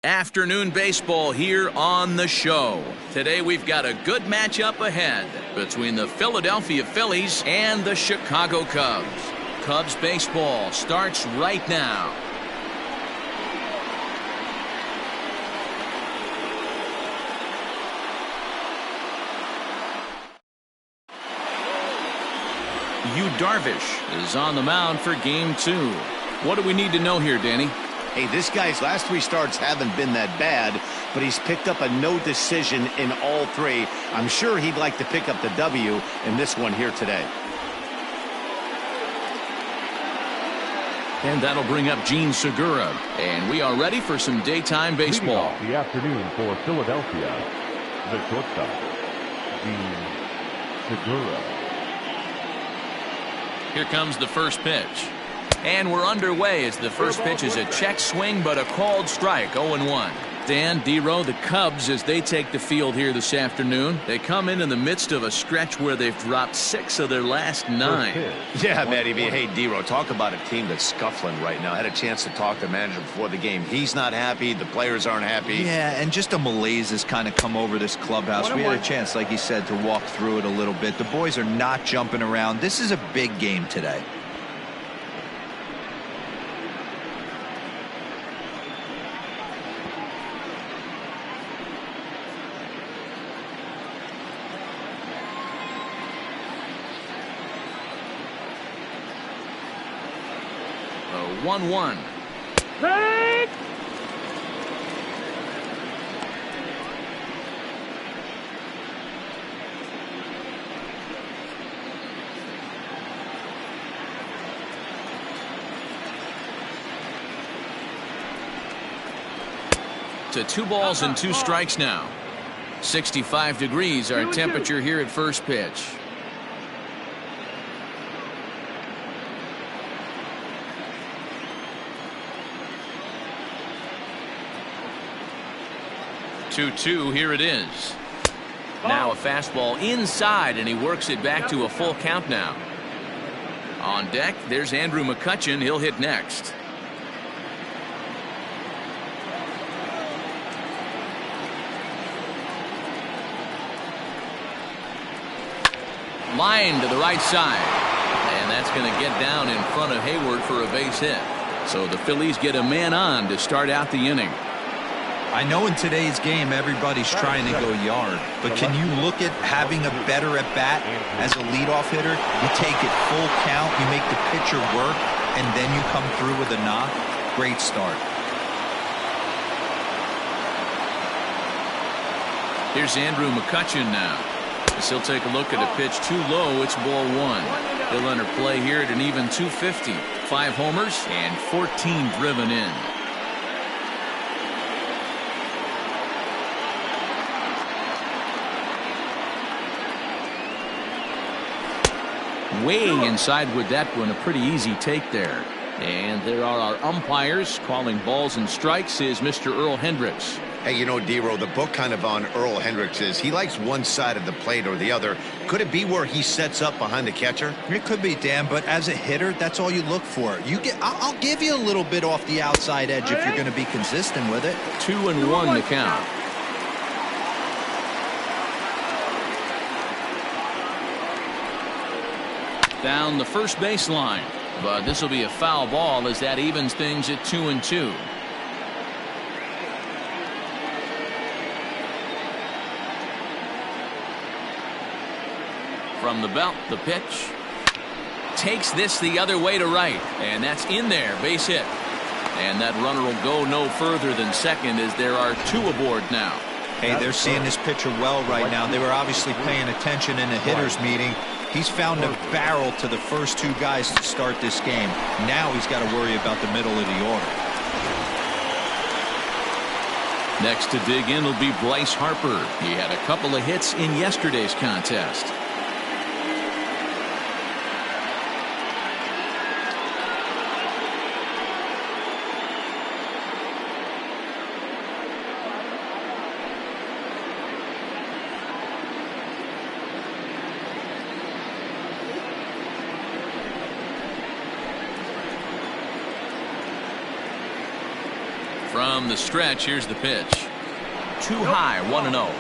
Afternoon baseball here on the show. Today we've got a good matchup ahead between the Philadelphia Phillies and the Chicago Cubs. Cubs baseball starts right now. Yu Darvish is on the mound for game 2. What do we need to know here, Danny? Hey, this guy's last 3 starts haven't been that bad, but he's picked up a no decision in all 3. I'm sure he'd like to pick up the W in this one here today. And that'll bring up Gene Segura. And we are ready for some daytime baseball. Leading off the afternoon for Philadelphia, the shortstop, Gene Segura. Here comes the first pitch. And we're underway as the first pitch is a check swing, but a called strike, 0-1. Dan, D-Row, the Cubs, as they take the field here this afternoon, they come in the midst of a stretch where they've dropped 6 of their last 9. Yeah, Matty, hey, D-Row, talk about a team that's scuffling right now. I had a chance to talk to the manager before the game. He's not happy. The players aren't happy. Yeah, and just a malaise has kind of come over this clubhouse. We had a chance, like he said, to walk through it a little bit. The boys are not jumping around. This is a big game today. A 1-1. To 2 balls and 2 strikes now. 65 degrees our temperature here at first pitch. Two-two, here it is. Now a fastball inside, and he works it back to a full count now. On deck, there's Andrew McCutchen. He'll hit next. Line to the right side. And that's going to get down in front of Hayward for a base hit. So the Phillies get a man on to start out the inning. I know in today's game everybody's trying to go yard, but can you look at having a better at bat as a leadoff hitter? You take it full count, you make the pitcher work, and then you come through with a knock. Great start. Here's Andrew McCutchen now. As he'll take a look at a pitch too low. It's ball 1. He'll enter play here at an even 250. 5 homers and 14 driven in. Way inside with that one, a pretty easy take there. And there are our umpires calling balls and strikes is Mr. Earl Hendricks. Hey, you know, D-Row, the book kind of on Earl Hendricks is he likes one side of the plate or the other. Could it be where he sets up behind the catcher? It could be, Dan, but as a hitter, that's all you look for. I'll give you a little bit off the outside edge if you're going to be consistent with it. 2-1 to count. Down the first baseline, but this will be a foul ball as that evens things at 2-2. From the belt, the pitch takes this the other way to right, and that's in there, base hit. And that runner will go no further than second as there are 2 aboard now. Hey, they're seeing this pitcher well right now. They were obviously paying attention in the hitters meeting. He's found a barrel to the first 2 guys to start this game. Now he's got to worry about the middle of the order. Next to dig in will be Bryce Harper. He had a couple of hits in yesterday's contest. From the stretch, here's the pitch. Too high, 1-0.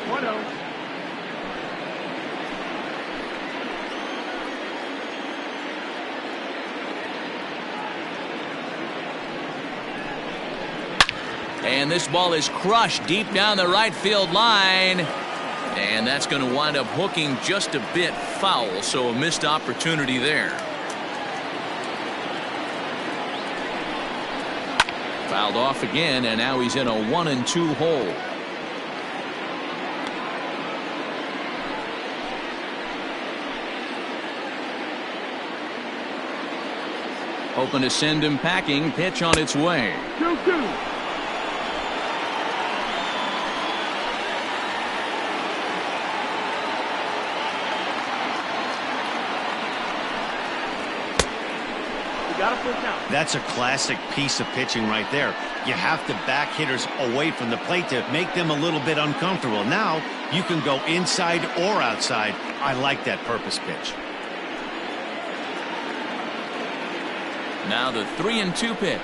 1-0. And this ball is crushed deep down the right field line. And that's going to wind up hooking just a bit foul, so a missed opportunity there. Fouled off again, and now he's in a 1-2 hole. Hoping to send him packing. Pitch on its way. 2-2. That's a classic piece of pitching right there. You have to back hitters away from the plate to make them a little bit uncomfortable. Now you can go inside or outside. I like that purpose pitch. Now the 3-2 pitch.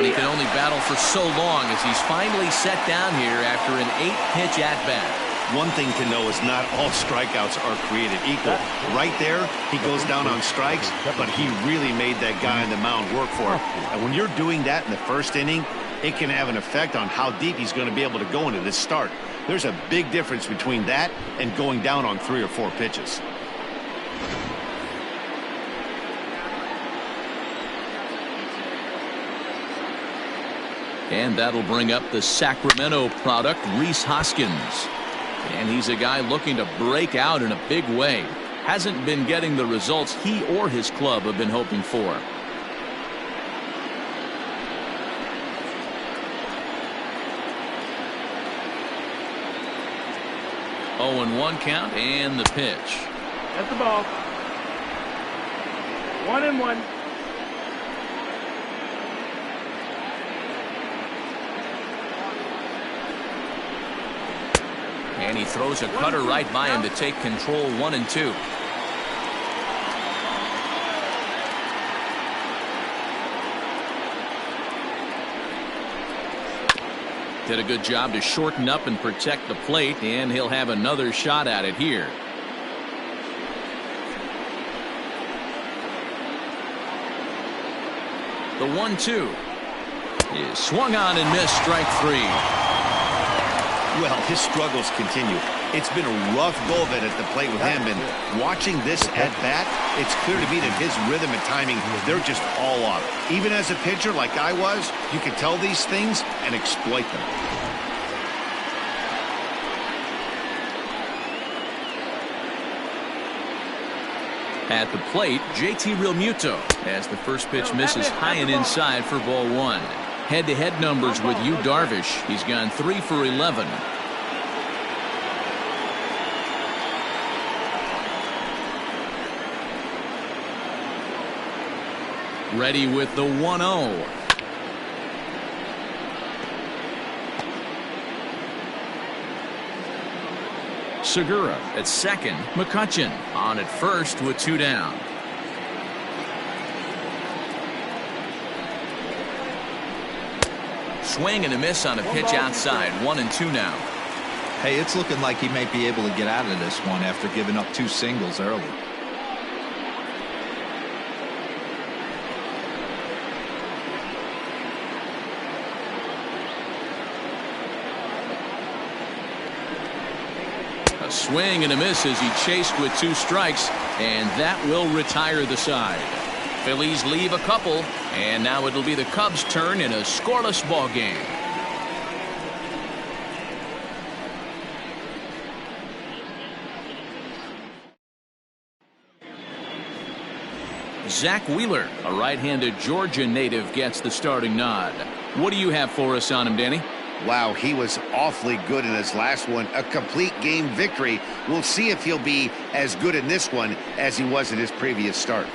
He can only battle for so long as he's finally set down here after an 8-pitch at-bat. One thing to know is not all strikeouts are created equal. Right there, he goes down on strikes, but he really made that guy on the mound work for it. And when you're doing that in the first inning, it can have an effect on how deep he's going to be able to go into this start. There's a big difference between that and going down on 3 or 4 pitches. And that'll bring up the Sacramento product, Rhys Hoskins. And he's a guy looking to break out in a big way. Hasn't been getting the results he or his club have been hoping for. Oh, and 1 count, and the pitch. That's the ball. 1-1. And he throws a cutter right by him to take control. 1-2. Did a good job to shorten up and protect the plate, and he'll have another shot at it here. The 1-2 is swung on and missed. Strike 3. Well, his struggles continue. It's been a rough go of it at the plate with him, and watching this at bat, it's clear to me that his rhythm and timing, they're just all off. Even as a pitcher like I was, you can tell these things and exploit them. At the plate, JT Realmuto as the first pitch misses high and inside for ball 1. Head-to-head numbers with Yu Darvish. He's gone 3 for 11. Ready with the 1-0. Segura at second. McCutchen on at first with 2 down. Swing and a miss on a pitch outside. 1-2 now. Hey, it's looking like he may be able to get out of this one after giving up 2 singles early. A swing and a miss as he chased with 2 strikes, and that will retire the side. Phillies leave a couple, and now it'll be the Cubs' turn in a scoreless ball game. Zach Wheeler, a right-handed Georgia native, gets the starting nod. What do you have for us on him, Danny? Wow, he was awfully good in his last one. A complete game victory. We'll see if he'll be as good in this one as he was in his previous start.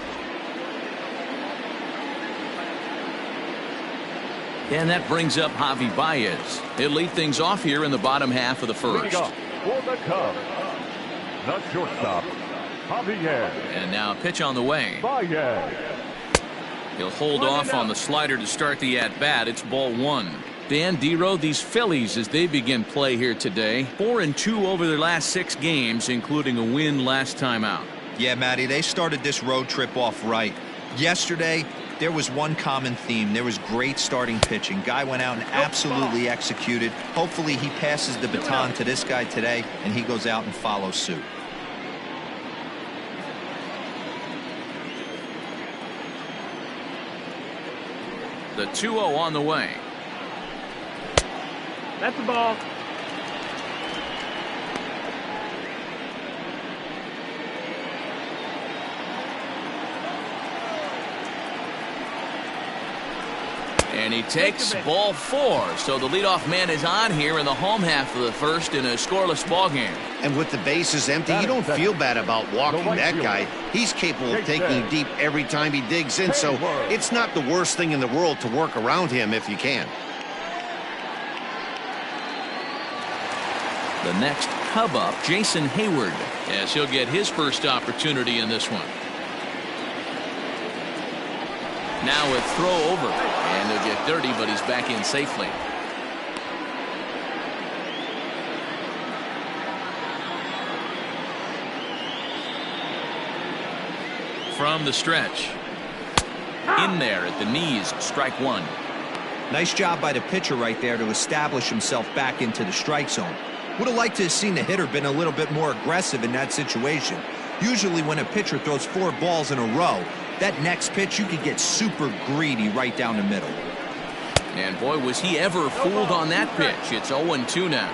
And that brings up Javi Baez. He'll lead things off here in the bottom half of the first. Leading off for the Cubs, the shortstop, Javier And now a pitch on the way. Baez. He'll hold off on the slider to start the at-bat. It's ball one. Dan Dero, these Phillies, as they begin play here today, 4-2 over their last 6 games, including a win last time out. Yeah, Matty, they started this road trip off right. Yesterday, there was one common theme. There was great starting pitching. Guy went out and absolutely executed. Hopefully he passes the baton to this guy today, and he goes out and follows suit. The 2-0 on the way. That's the ball. And he takes ball 4. So the leadoff man is on here in the home half of the first in a scoreless ball game. And with the bases empty, you don't feel bad about walking that guy. He's capable of taking deep every time he digs in, so it's not the worst thing in the world to work around him if you can. The next Cub up, Jason Hayward, as he'll get his first opportunity in this one. Now a throw over, and they'll get dirty, but he's back in safely. From the stretch. In there at the knees, strike one. Nice job by the pitcher right there to establish himself back into the strike zone. Would have liked to have seen the hitter been a little bit more aggressive in that situation. Usually when a pitcher throws 4 balls in a row, that next pitch you could get super greedy right down the middle. And boy, was he ever fooled on that pitch. It's 0-2 now.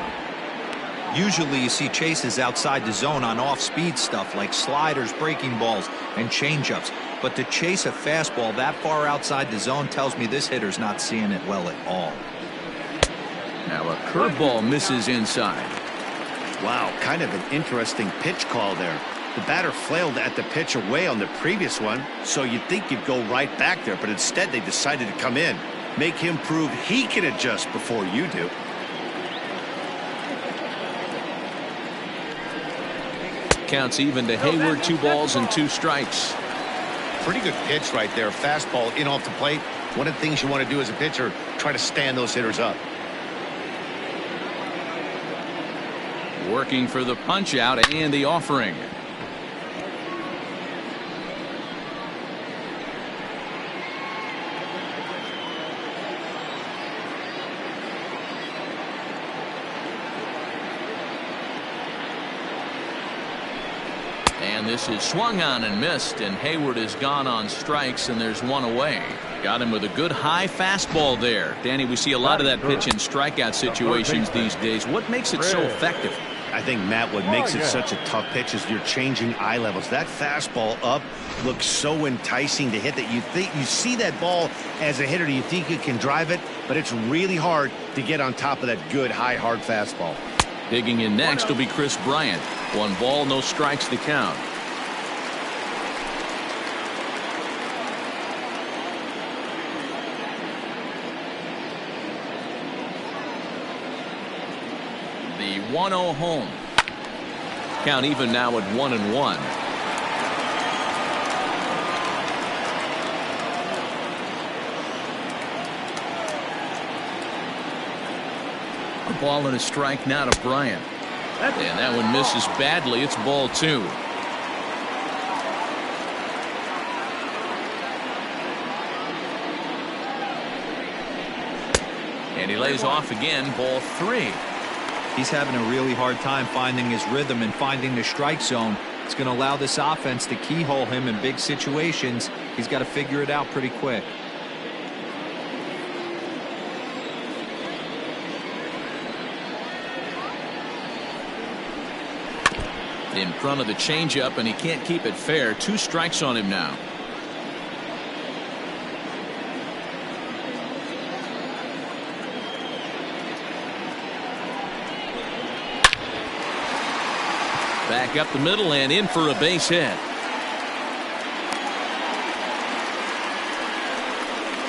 Usually you see chases outside the zone on off-speed stuff like sliders, breaking balls, and changeups. But to chase a fastball that far outside the zone tells me this hitter's not seeing it well at all. Now a curveball misses inside. Wow, kind of an interesting pitch call there. The batter flailed at the pitch away on the previous one, so you'd think you'd go right back there, but instead they decided to come in. Make him prove he can adjust before you do. Counts even to Hayward, 2 balls and 2 strikes. Pretty good pitch right there. Fastball in off the plate. One of the things you want to do as a pitcher, try to stand those hitters up. Working for the punch out and the offering. And this is swung on and missed, and Hayward is gone on strikes, and there's 1 away. Got him with a good high fastball there. Danny, we see a lot of that pitch in strikeout situations these days. What makes it so effective? I think, Matt, what makes it such a tough pitch is you're changing eye levels. That fastball up looks so enticing to hit that you see that ball as a hitter, you think you can drive it, but it's really hard to get on top of that good high hard fastball. Digging in next will be Chris Bryant. 1 ball, no strikes to count. The 1-0 home. Count even now at 1-1. A ball and a strike now to Bryant. And that one misses badly. It's ball 2. And he lays off again, ball 3. He's having a really hard time finding his rhythm and finding the strike zone. It's going to allow this offense to keyhole him in big situations. He's got to figure it out pretty quick. In front of the changeup, and he can't keep it fair. 2 strikes on him now. Back up the middle and in for a base hit.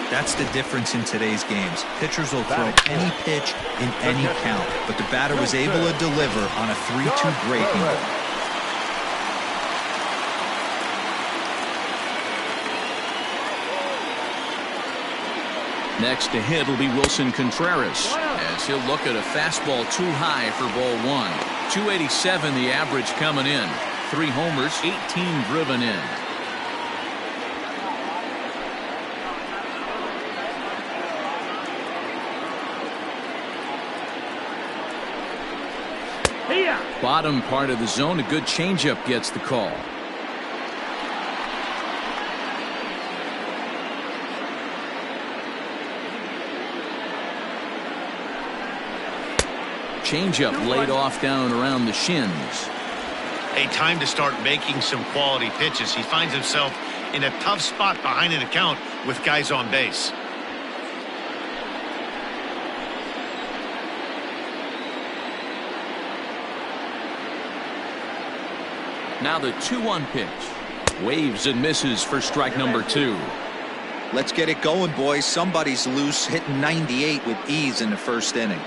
That's the difference in today's games. Pitchers will throw any pitch in any count, but the batter was able to deliver on a 3-2 breaking ball. Next to hit will be Wilson Contreras, as he'll look at a fastball too high for ball one. 287 the average coming in. 3 homers, 18 driven in. Bottom part of the zone, a good changeup gets the call. Changeup laid off down around the shins. A time to start making some quality pitches. He finds himself in a tough spot behind an account with guys on base. Now the 2-1 pitch. Waves and misses for strike number 2. Let's get it going, boys. Somebody's loose, hitting 98 with ease in the first inning.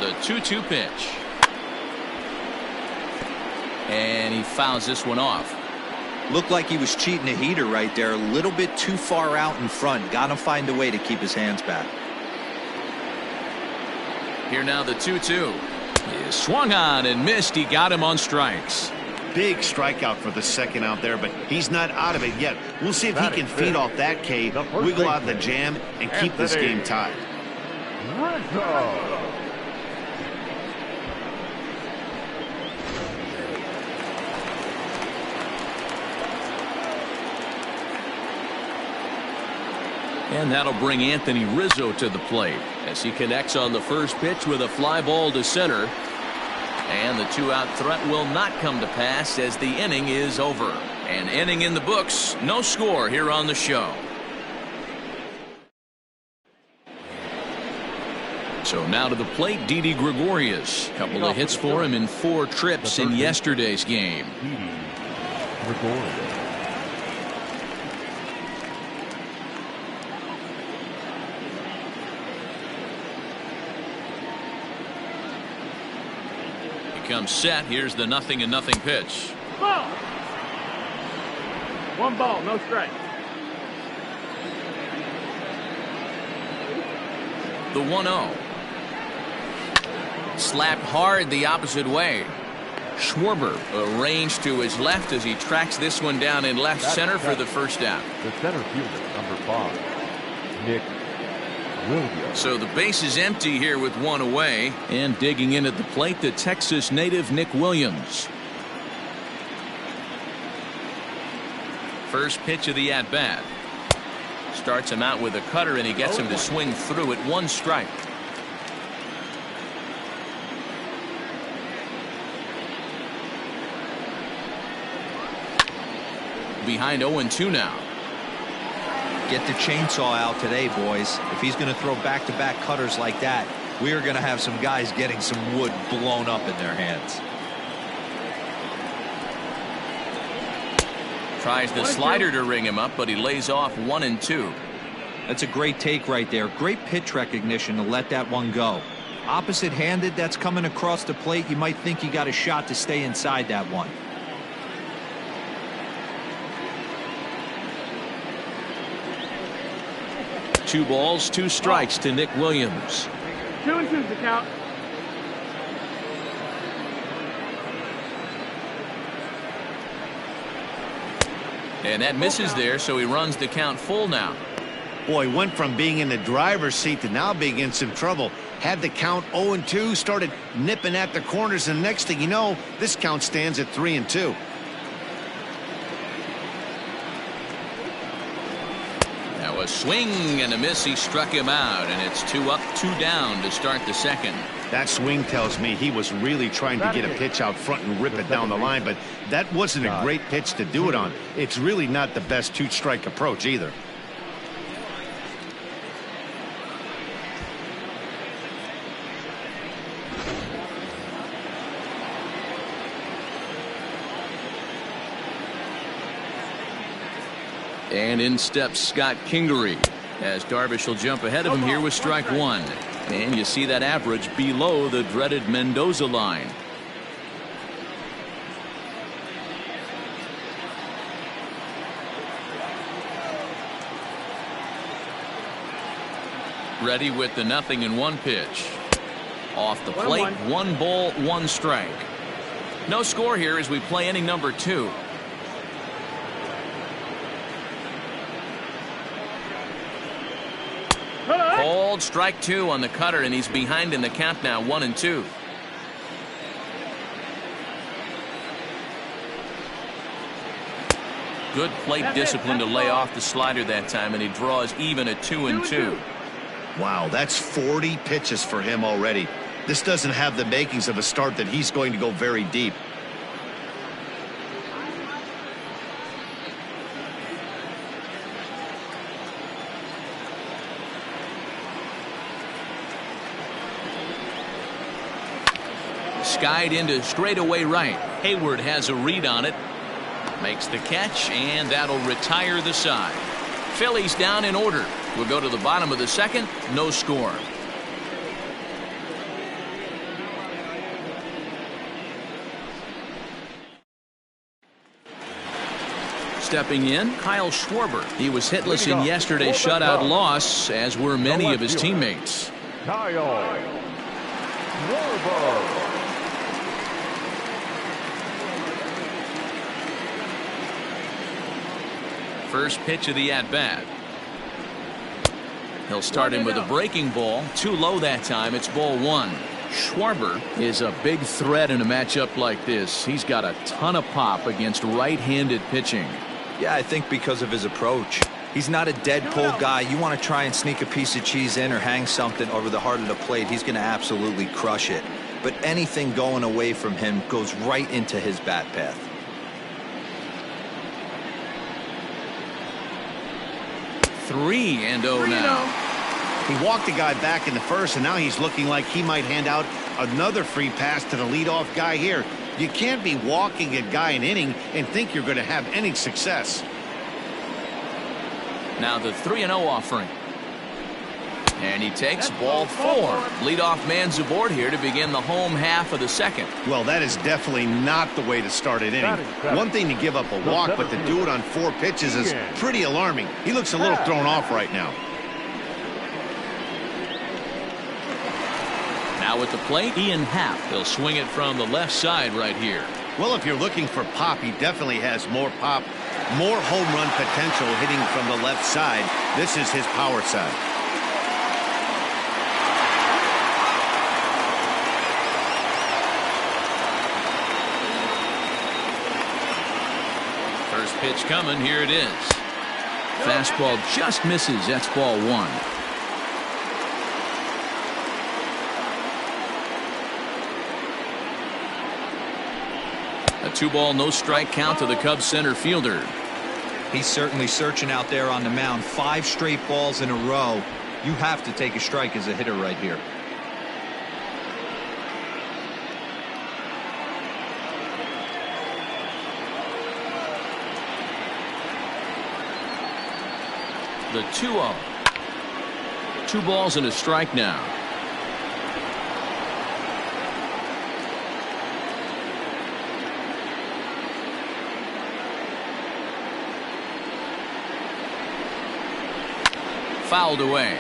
The 2-2 pitch. And he fouls this one off. Looked like he was cheating a heater right there. A little bit too far out in front. Got to find a way to keep his hands back. Here now the 2-2. He swung on and missed. He got him on strikes. Big strikeout for the second out there, but he's not out of it yet. We'll see if he can feed off that K, wiggle out the jam, and keep this game tied. And that'll bring Anthony Rizzo to the plate as he connects on the first pitch with a fly ball to center. And the 2-out threat will not come to pass as the inning is over. An inning in the books, no score here on the show. So now to the plate, Didi Gregorius. Couple of hits for him in 4 trips in yesterday's game. Didi Gregorius. Comes set. Here's the 0-0 pitch. Ball. 1 ball, no strike. The 1-0. Slapped hard the opposite way. Schwarber arranged to his left as he tracks this one down in left center for the first out. The center fielder, number 5, Nick Williams. So the base is empty here with 1 away, and digging in at the plate, the Texas native Nick Williams. First pitch of the at-bat. Starts him out with a cutter, and he gets him to swing through at 1 strike. Behind 0-2 now. Get the chainsaw out today, boys. If he's going to throw back-to-back cutters like that, we are going to have some guys getting some wood blown up in their hands. Tries the slider to ring him up, but he lays off 1-2. That's a great take right there. Great pitch recognition to let that one go. Opposite-handed, that's coming across the plate. You might think you got a shot to stay inside that one. Two balls, 2 strikes to Nick Williams. 2-2's the count. And that misses there, so he runs the count full now. Boy, went from being in the driver's seat to now being in some trouble. Had the count 0-2, started nipping at the corners, and the next thing you know, this count stands at 3-2. Now a swing and a miss. He struck him out, and it's 2 up, 2 down to start the second. That swing tells me he was really trying to get a pitch out front and rip it down the line, but that wasn't a great pitch to do it on. It's really not the best 2-strike approach either. And in steps Scott Kingery, as Darvish will jump ahead of him here with strike one. And you see that average below the dreaded Mendoza line. Ready with the 0-1 pitch. Off the plate, 1 ball, 1 strike. No score here as we play inning number 2. Called strike 2 on the cutter, and he's behind in the count now, 1-2. Good plate discipline to lay off the slider that time, and he draws even at 2-2. Wow, that's 40 pitches for him already. This doesn't have the makings of a start that he's going to go very deep. Skied into straightaway right. Hayward has a read on it. Makes the catch, and that'll retire the side. Phillies down in order. We'll go to the bottom of the second. No score. Stepping in, Kyle Schwarber. He was hitless in yesterday's shutout loss, as were many of his teammates. Kyle Schwarber. First pitch of the at-bat. He'll start him with a breaking ball. Too low that time. It's ball 1. Schwarber is a big threat in a matchup like this. He's got a ton of pop against right-handed pitching. Yeah, I think because of his approach. He's not a dead pull guy. You want to try and sneak a piece of cheese in or hang something over the heart of the plate, he's going to absolutely crush it. But anything going away from him goes right into his bat path. Three and 0 now. He walked the guy back in the first, and now he's looking like he might hand out another free pass to the leadoff guy here. You can't be walking a guy an inning and think you're going to have any success. Now the 3-0 offering. And he takes ball 4. Leadoff man's aboard here to begin the home half of the second. Well, that is definitely not the way to start an inning. One thing to give up a walk, but to do it on 4 pitches is pretty alarming. He looks a little thrown off right now. Now at the plate, Ian Happ. He'll swing it from the left side right here. Well, if you're looking for pop, he definitely has more pop, more home run potential hitting from the left side. This is his power side. First pitch coming. Here it is. Fastball just misses. That's ball 1. A 2-ball, no strike count to the Cubs center fielder. He's certainly searching out there on the mound. 5 straight balls in a row. You have to take a strike as a hitter right here. The 2-0. 2 balls and a strike now. Fouled away.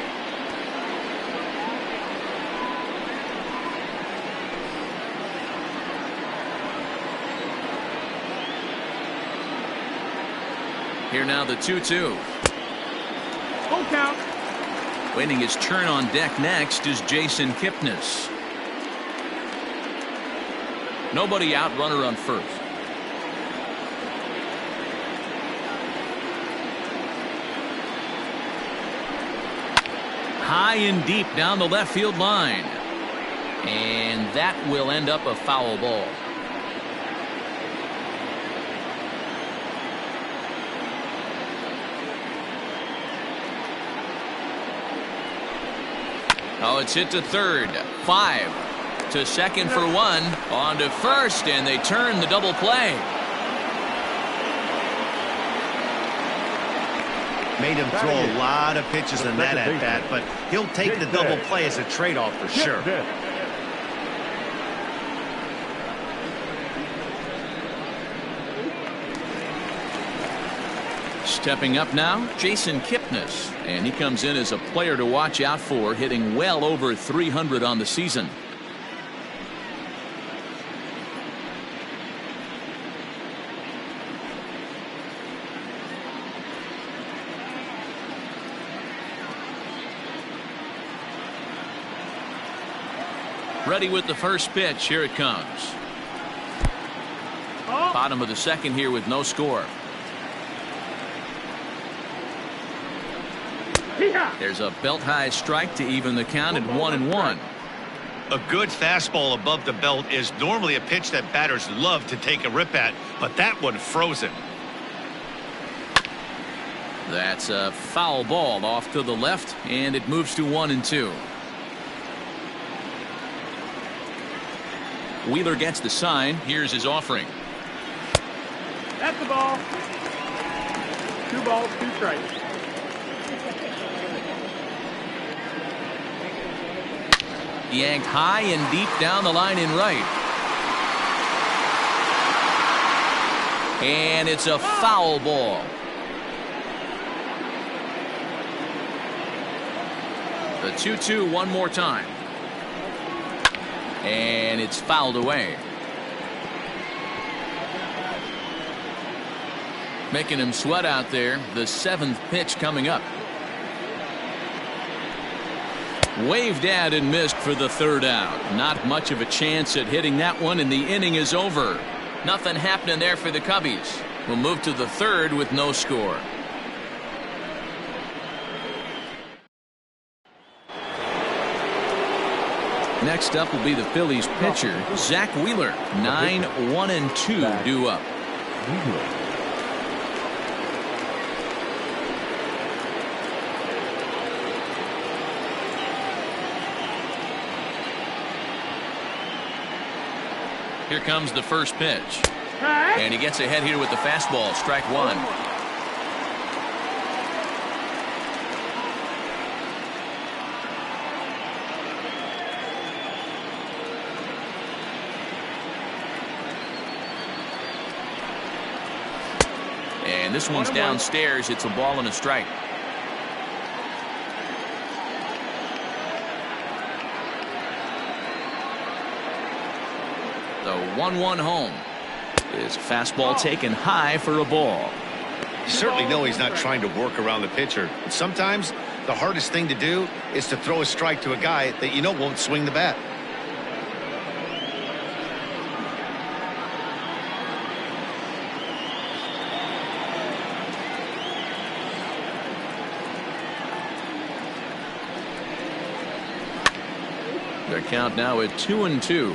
Here now the 2-2. Full count. Waiting his turn on deck next is Jason Kipnis. Nobody out, runner on first. High and deep down the left field line. And that will end up a foul ball. Oh, it's hit to third. 5 to second for 1. On to first, and they turn the double play. made him throw a lot of pitches in that at-bat, but he'll take the double play as a trade-off for sure. Stepping up now, Jason Kipnis, and he comes in as a player to watch out for, hitting well over 300 on the season. Ready with the first pitch. Here it comes. Bottom of the second here with no score. There's a belt-high strike to even the count at 1-1. A good fastball above the belt is normally a pitch that batters love to take a rip at, but that one froze him. That's a foul ball off to the left, and it moves to 1-2. Wheeler gets the sign. Here's his offering. That's the ball. 2 balls, 2 strikes. Yanked high and deep down the line in right. And it's a foul ball. The 2-2 one more time. And it's fouled away. Making him sweat out there. The 7th pitch coming up. Waved at and missed for the 3rd out. Not much of a chance at hitting that one, and the inning is over. Nothing happening there for the Cubbies. We'll move to the 3rd with no score. Next up will be the Phillies pitcher, Zach Wheeler. 9-1-2 due up. Here comes the first pitch. And he gets ahead here with the fastball. Strike 1. And this one's downstairs. It's a ball and a strike. The 1-1 home. Is fastball taken high for a ball. You certainly know he's not trying to work around the pitcher. And sometimes the hardest thing to do is to throw a strike to a guy that you know won't swing the bat. Their count now at 2-2.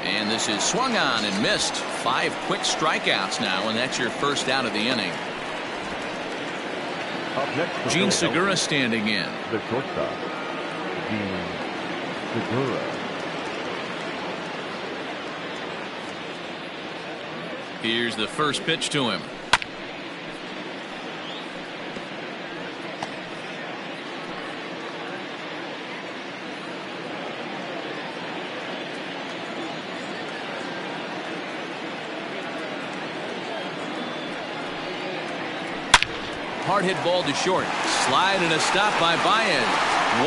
And this is swung on and missed. 5 quick strikeouts now, and that's your first out of the inning. Gene Segura standing in. The shortstop, Gene Segura. Here's the first pitch to him. Hard hit ball to short. Slide and a stop by Baez.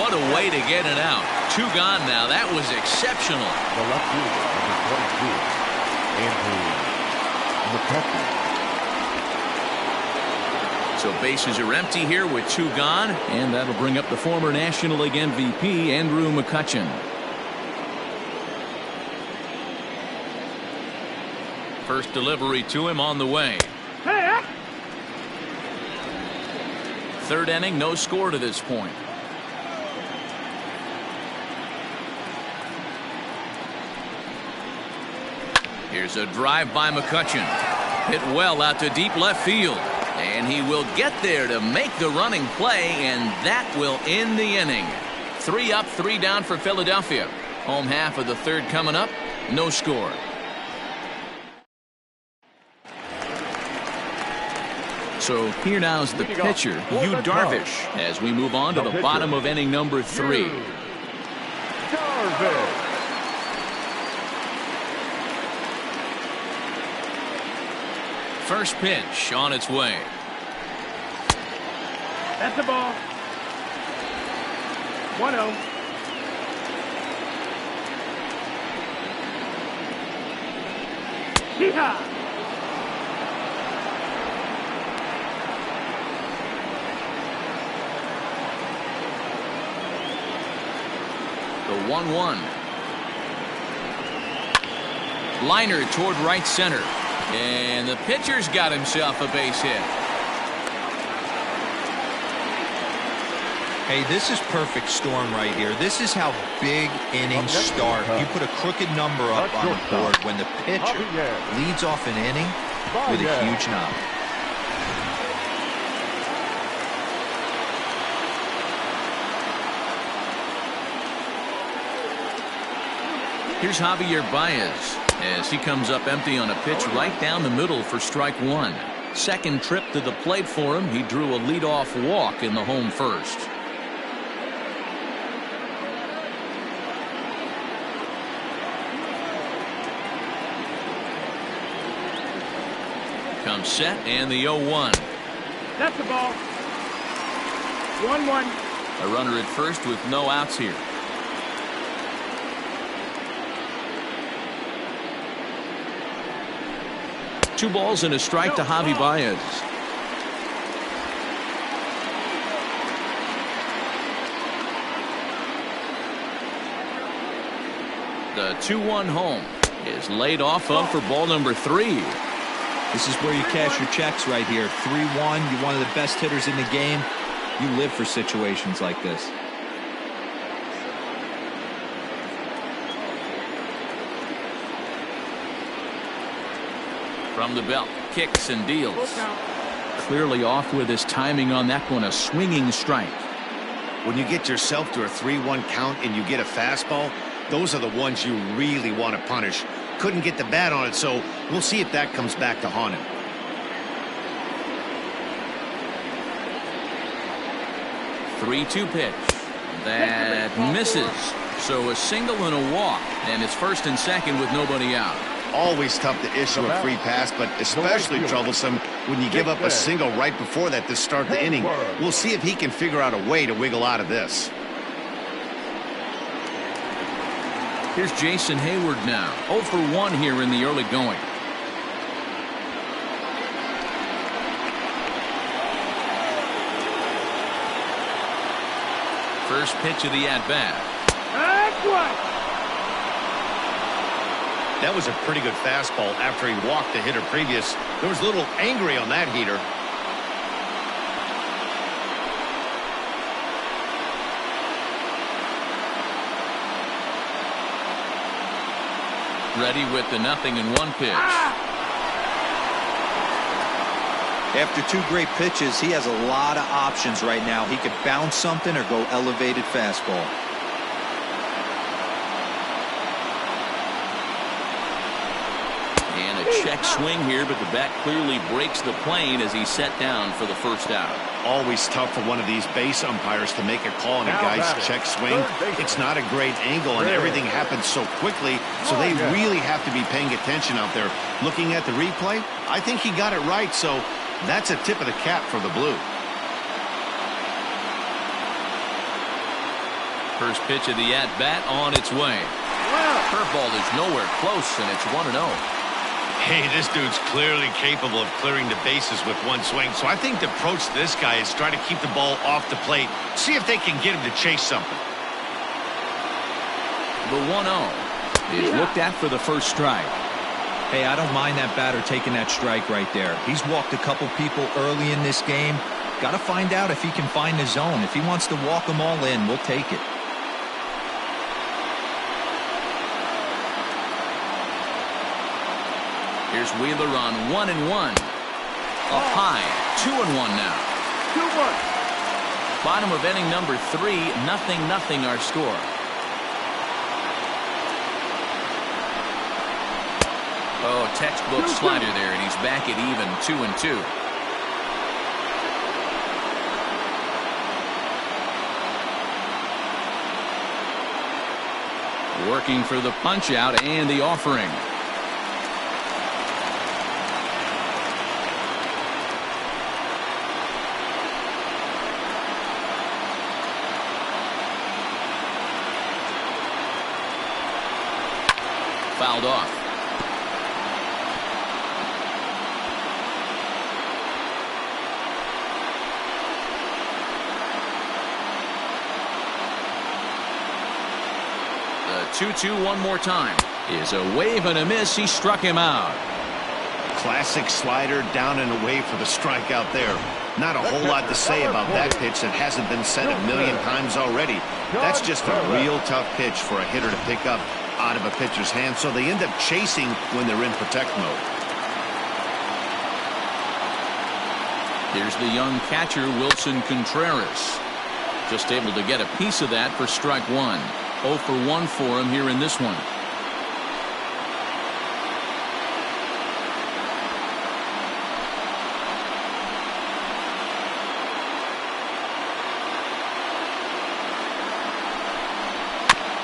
What a way to get it out. 2 gone now. That was exceptional. The left fielder, number 22, Andrew McCutchen. So bases are empty here with 2 gone, and that'll bring up the former National League MVP, Andrew McCutchen. First delivery to him on the way. Hey! 3rd inning, no score to this point. Here's a drive by McCutchen. Hit well out to deep left field. And he will get there to make the running play, and that will end the inning. 3 up, 3 down for Philadelphia. Home half of the third coming up. No score. So here now is the pitcher, Yu Darvish, as we move on to the bottom of inning number 3. Darvish. First pitch on its way. That's the ball. 1-0. Yeehaw! The 1-1. Liner toward right center. And the pitcher's got himself a base hit. Hey, this is perfect storm right here. This is how big innings start. You put a crooked number up on the board when the pitcher leads off an inning with a huge knock. Here's Javier Baez as he comes up empty on a pitch right down the middle for strike 1. Second trip to the plate for him. He drew a leadoff walk in the home first. Comes set and the 0-1. That's the ball. 1-1. A runner at first with no outs here. Two balls and a strike to Javi Baez. The 2-1 home is laid off of for ball number 3. This is where you cash your checks right here. 3-1. You're one of the best hitters in the game. You live for situations like this. From the belt, kicks and deals. Clearly off with his timing on that one, a swinging strike. When you get yourself to a 3-1 count and you get a fastball, those are the ones you really want to punish. Couldn't get the bat on it, so we'll see if that comes back to haunt him. Three-two pitch. That misses. So a single and a walk, and it's first and second with nobody out. Always tough to issue a free pass, but especially troublesome when you give up a single right before that to start the inning. We'll see if he can figure out a way to wiggle out of this. Here's Jason Hayward now. 0 for 1 here in the early going. First pitch of the at-bat. That's what. That was a pretty good fastball after he walked the hitter previous. There was a little angry on that heater. Ready with the 0-1 pitch. After 2 great pitches, he has a lot of options right now. He could bounce something or go elevated fastball. And a check swing here, but the bat clearly breaks the plane as he's set down for the first out. Always tough for one of these base umpires to make a call on a guy's check swing. It's not a great angle, and everything happens so quickly, so they really have to be paying attention out there. Looking at the replay, I think he got it right, so that's a tip of the cap for the Blue. First pitch of the at-bat on its way. Curveball is nowhere close, and it's 1-0. Hey, this dude's clearly capable of clearing the bases with one swing, so I think the approach to this guy is try to keep the ball off the plate, see if they can get him to chase something. The 1-0 is looked at for the first strike. Hey, I don't mind that batter taking that strike right there. He's walked a couple people early in this game. Got to find out if he can find the zone. If he wants to walk them all in, we'll take it. Here's Wheeler on 1-1. Up high, 2-1 now. Bottom of inning number 3, 0-0 our score. Oh, textbook slider there, and he's back at even 2-2. Working for the punch out and the offering. Fouled off. The 2-2 one more time is a wave and a miss. He struck him out. Classic slider down and away for the strikeout there. Not a whole lot to say about that pitch that hasn't been said a million times already. That's just a real tough pitch for a hitter to pick up out of a pitcher's hand, so they end up chasing when they're in protect mode. Here's the young catcher, Wilson Contreras. Just able to get a piece of that for strike one. 0 for 1 for him here in this one.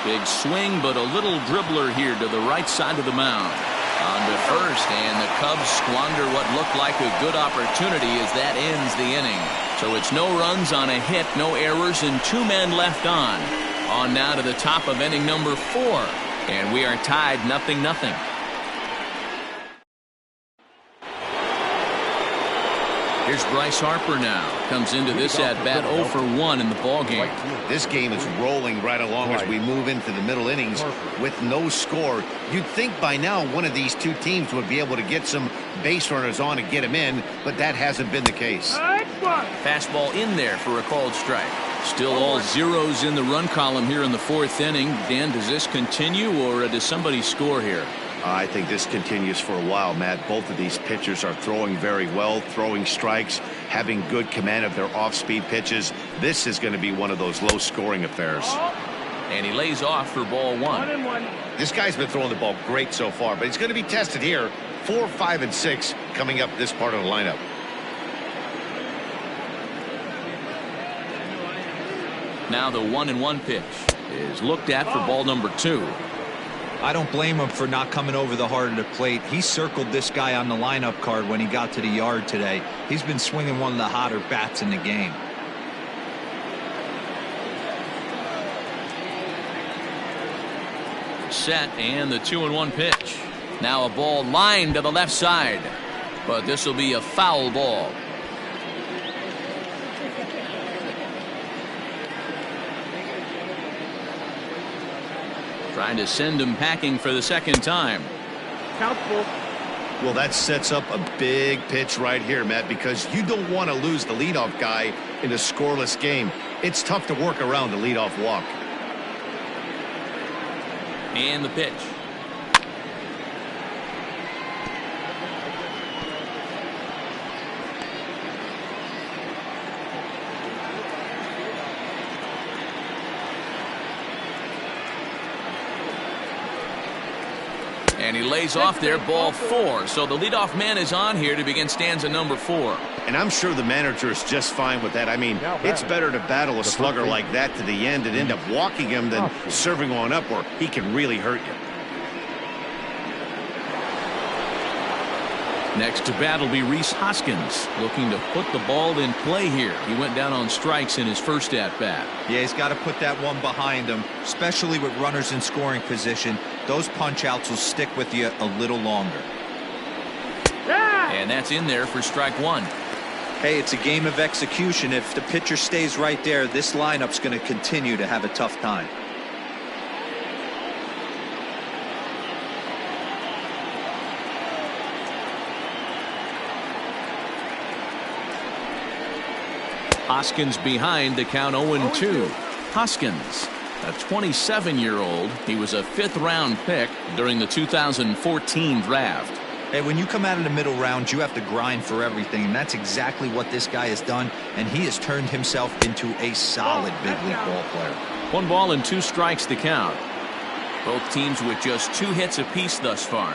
Big swing, but a little dribbler here to the right side of the mound. On to first, and the Cubs squander what looked like a good opportunity as that ends the inning. So it's no runs on a hit, no errors, and 2 men left on. On now to the top of inning number 4, and we are tied 0-0. Here's Bryce Harper now. Comes into this at bat 0 for 1 in the ballgame. This game is rolling right along as we move into the middle innings with no score. You'd think by now one of these two teams would be able to get some base runners on and get them in, but that hasn't been the case. Fastball in there for a called strike. Still all zeros in the run column here in the 4th inning. Dan, does this continue, or does somebody score here? I think this continues for a while, Matt. Both of these pitchers are throwing very well, throwing strikes, having good command of their off-speed pitches. This is going to be one of those low-scoring affairs. And he lays off for ball 1. This guy's been throwing the ball great so far, but he's going to be tested here. 4, 5, and 6 coming up this part of the lineup. Now the 1-1 pitch is looked at for ball number 2. I don't blame him for not coming over the heart of the plate. He circled this guy on the lineup card when he got to the yard today. He's been swinging one of the hotter bats in the game. Set, and the 2-1 pitch. Now a ball lined to the left side, but this will be a foul ball. Trying to send him packing for the second time. Well, that sets up a big pitch right here, Matt, because you don't want to lose the leadoff guy in a scoreless game. It's tough to work around the leadoff walk. And the pitch. And he lays off there, ball 4. So the leadoff man is on here to begin stanza number 4. And I'm sure the manager is just fine with that. I mean, it's better to battle a slugger like that to the end and end up walking him than serving one up where he can really hurt you. Next to bat will be Rhys Hoskins, looking to put the ball in play here. He went down on strikes in his first at-bat. Yeah, he's got to put that one behind him, especially with runners in scoring position. Those punch-outs will stick with you a little longer. And that's in there for strike 1. Hey, it's a game of execution. If the pitcher stays right there, this lineup's going to continue to have a tough time. Hoskins behind, the count 0-2. Hoskins, a 27-year-old. He was a 5th-round pick during the 2014 draft. Hey, when you come out of the middle round, you have to grind for everything, and that's exactly what this guy has done, and he has turned himself into a solid big league ball player. 1 ball and 2 strikes to count. Both teams with just 2 hits apiece thus far.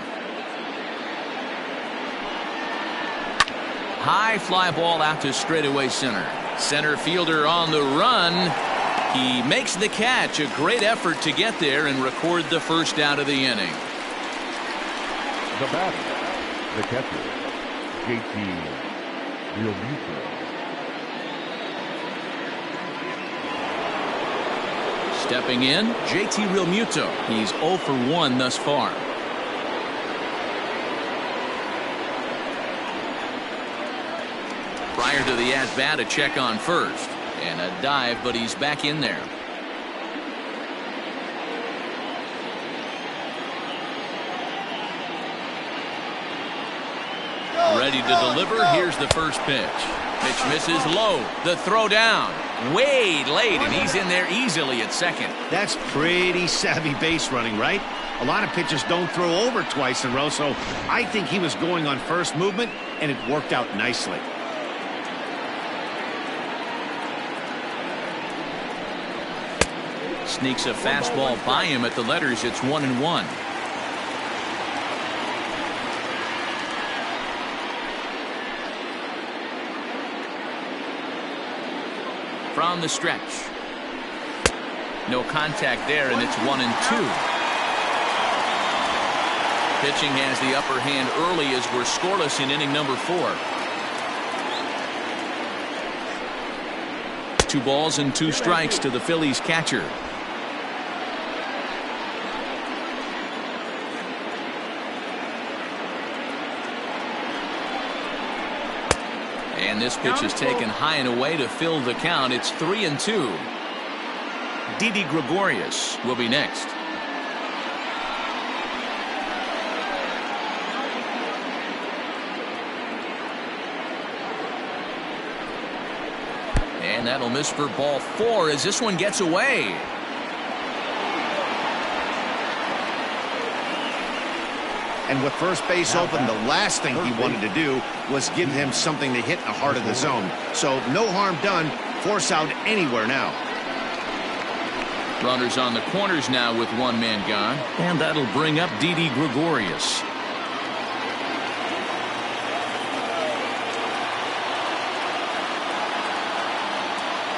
High fly ball out to straightaway center. Center fielder on the run. He makes the catch. A great effort to get there and record the first out of the inning. The batter, the catcher, JT Realmuto. Stepping in, JT Realmuto. He's 0 for 1 thus far. Prior to the at-bat, a check on first. And a dive, but he's back in there. Ready to deliver. Here's the first pitch. Pitch misses low. The throw down. Way late, and he's in there easily at second. That's pretty savvy base running, right? A lot of pitchers don't throw over twice in a row, so I think he was going on first movement, and it worked out nicely. Sneaks a fastball by him at the letters. It's 1-1. From the stretch. No contact there, and it's 1-2. Pitching has the upper hand early as we're scoreless in inning number 4. 2 balls and 2 strikes to the Phillies catcher. And this pitch is taken high and away to fill the count. It's 3-2. Didi Gregorius will be next. And that'll miss for ball 4 as this one gets away. And with first base open, the last thing he wanted to do was give him something to hit in the heart of the zone. So no harm done. Force out anywhere now. Runners on the corners now with 1 man gone. And that'll bring up Didi Gregorius.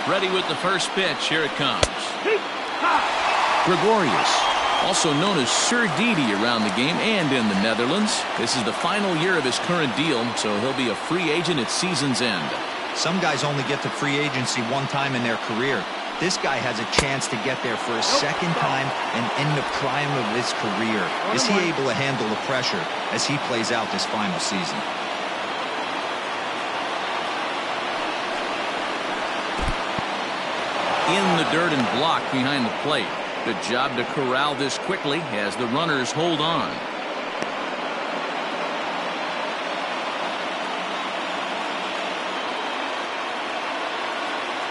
Ready with the first pitch. Here it comes. Gregorius, also known as Sir Didi around the game and in the Netherlands. This is the final year of his current deal, so he'll be a free agent at season's end. Some guys only get to free agency 1 time in their career. This guy has a chance to get there for a second time and in the prime of his career. Is he able to handle the pressure as he plays out this final season? In the dirt and blocked behind the plate. Good job to corral this quickly as the runners hold on.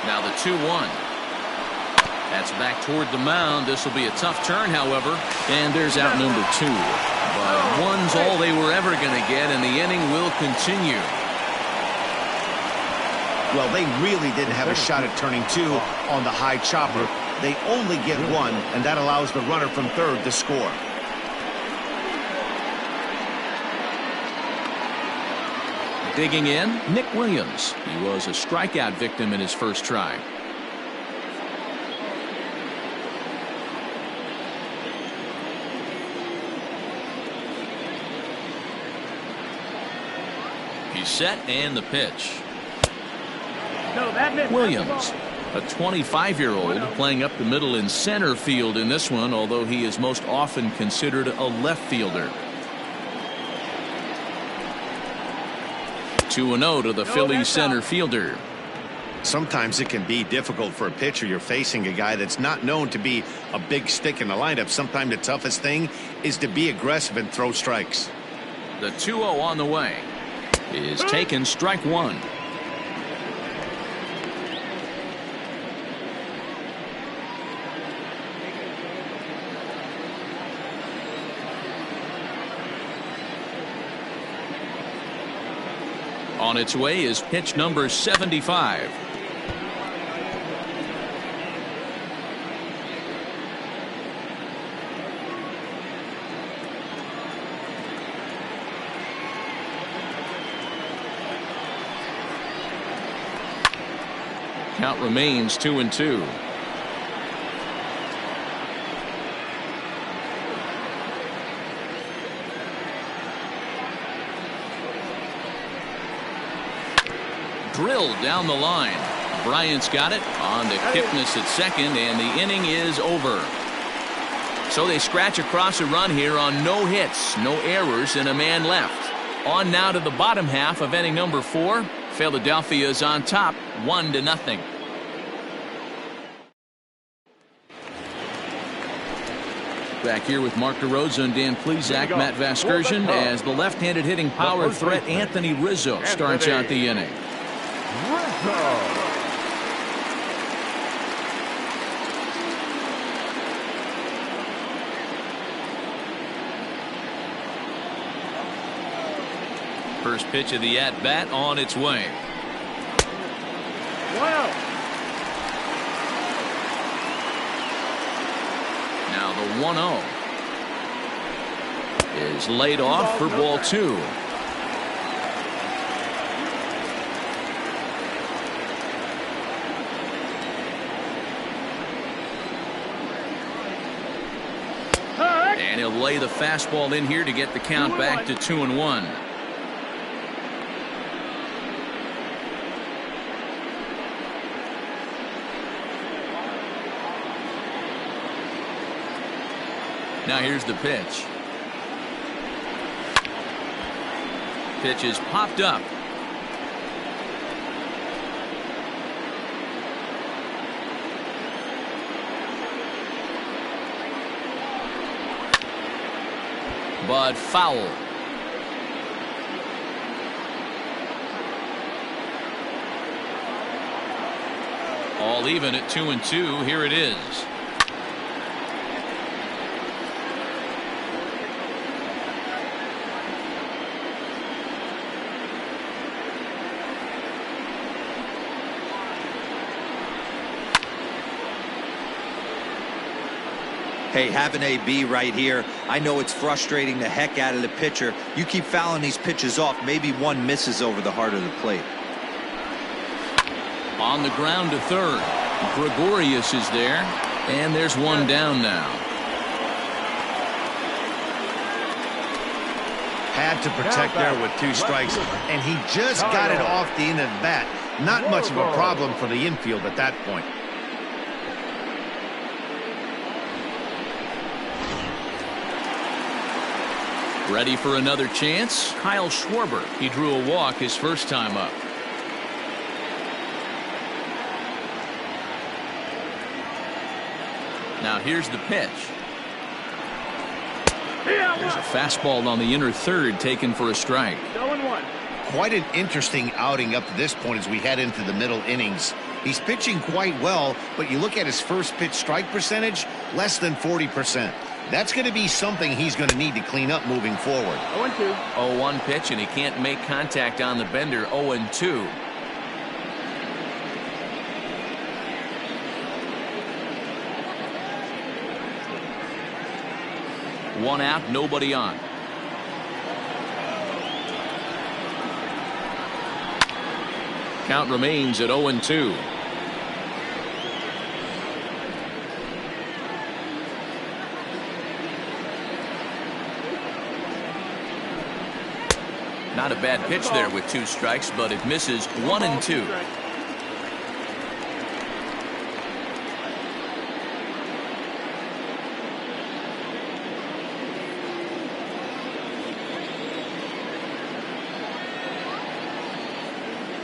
Now the 2-1. That's back toward the mound. This will be a tough turn, however. And there's out number 2. But 1's all they were ever going to get, and the inning will continue. Well, they really didn't have a shot at turning 2 on the high chopper. They only get 1, and that allows the runner from third to score. Digging in, Nick Williams. He was a strikeout victim in his first try. He's set, and the pitch. Williams, a 25-year-old playing up the middle in center field in this one, although he is most often considered a left fielder. 2-0 to the Phillies center fielder. Sometimes it can be difficult for a pitcher. You're facing a guy that's not known to be a big stick in the lineup. Sometimes the toughest thing is to be aggressive and throw strikes. The 2-0 on the way is taken, strike 1. On its way is pitch number 75. Count remains 2-2. Drilled down the line. Bryant's got it on to Kipnis at second, and the inning is over. So they scratch across a run here on no hits, no errors, and a man left. On now to the bottom half of inning number 4. Philadelphia is on top, 1-0. Back here with Mark DeRosa and Dan Plesac, Matt Vasgersian, as the left-handed hitting power threat Anthony Rizzo starts out the inning. First pitch of the at-bat on its way. Wow. Now the 1-0 is laid off for ball 2. And he'll lay the fastball in here to get the count back to 2-1. Now here's the pitch. Pitch is popped up. But foul. All even at 2-2. Here it is. Hey, having AB right here, I know it's frustrating the heck out of the pitcher. You keep fouling these pitches off, maybe one misses over the heart of the plate. On the ground to third. Gregorius is there, and there's one down now. Had to protect there with 2 strikes, and he just got it off the end of the bat. Not much of a problem for the infield at that point. Ready for another chance? Kyle Schwarber. He drew a walk his first time up. Now here's the pitch. There's a fastball on the inner third taken for a strike. 0-1. Quite an interesting outing up to this point as we head into the middle innings. He's pitching quite well, but you look at his first pitch strike percentage, less than 40%. That's going to be something he's going to need to clean up moving forward. 0-2. 0-1 pitch, and he can't make contact on the bender. 0-2. One out, nobody on. Count remains at 0-2. Not a bad pitch there with 2 strikes, but it misses. 1-2.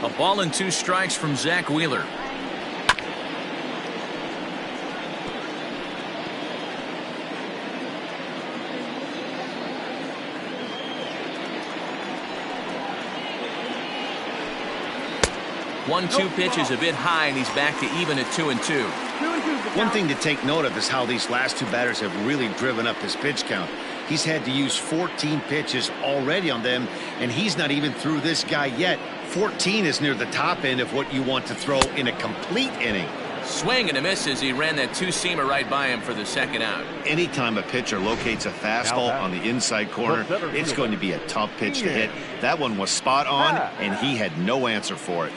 A ball and 2 strikes from Zach Wheeler. One-two pitch is a bit high, and he's back to even at 2-2. One thing to take note of is how these last 2 batters have really driven up his pitch count. He's had to use 14 pitches already on them, and he's not even through this guy yet. 14 is near the top end of what you want to throw in a complete inning. Swing and a miss as he ran that two-seamer right by him for the second out. Anytime a pitcher locates a fastball on the inside corner, it's going to be a tough pitch to hit. That one was spot on, and he had no answer for it.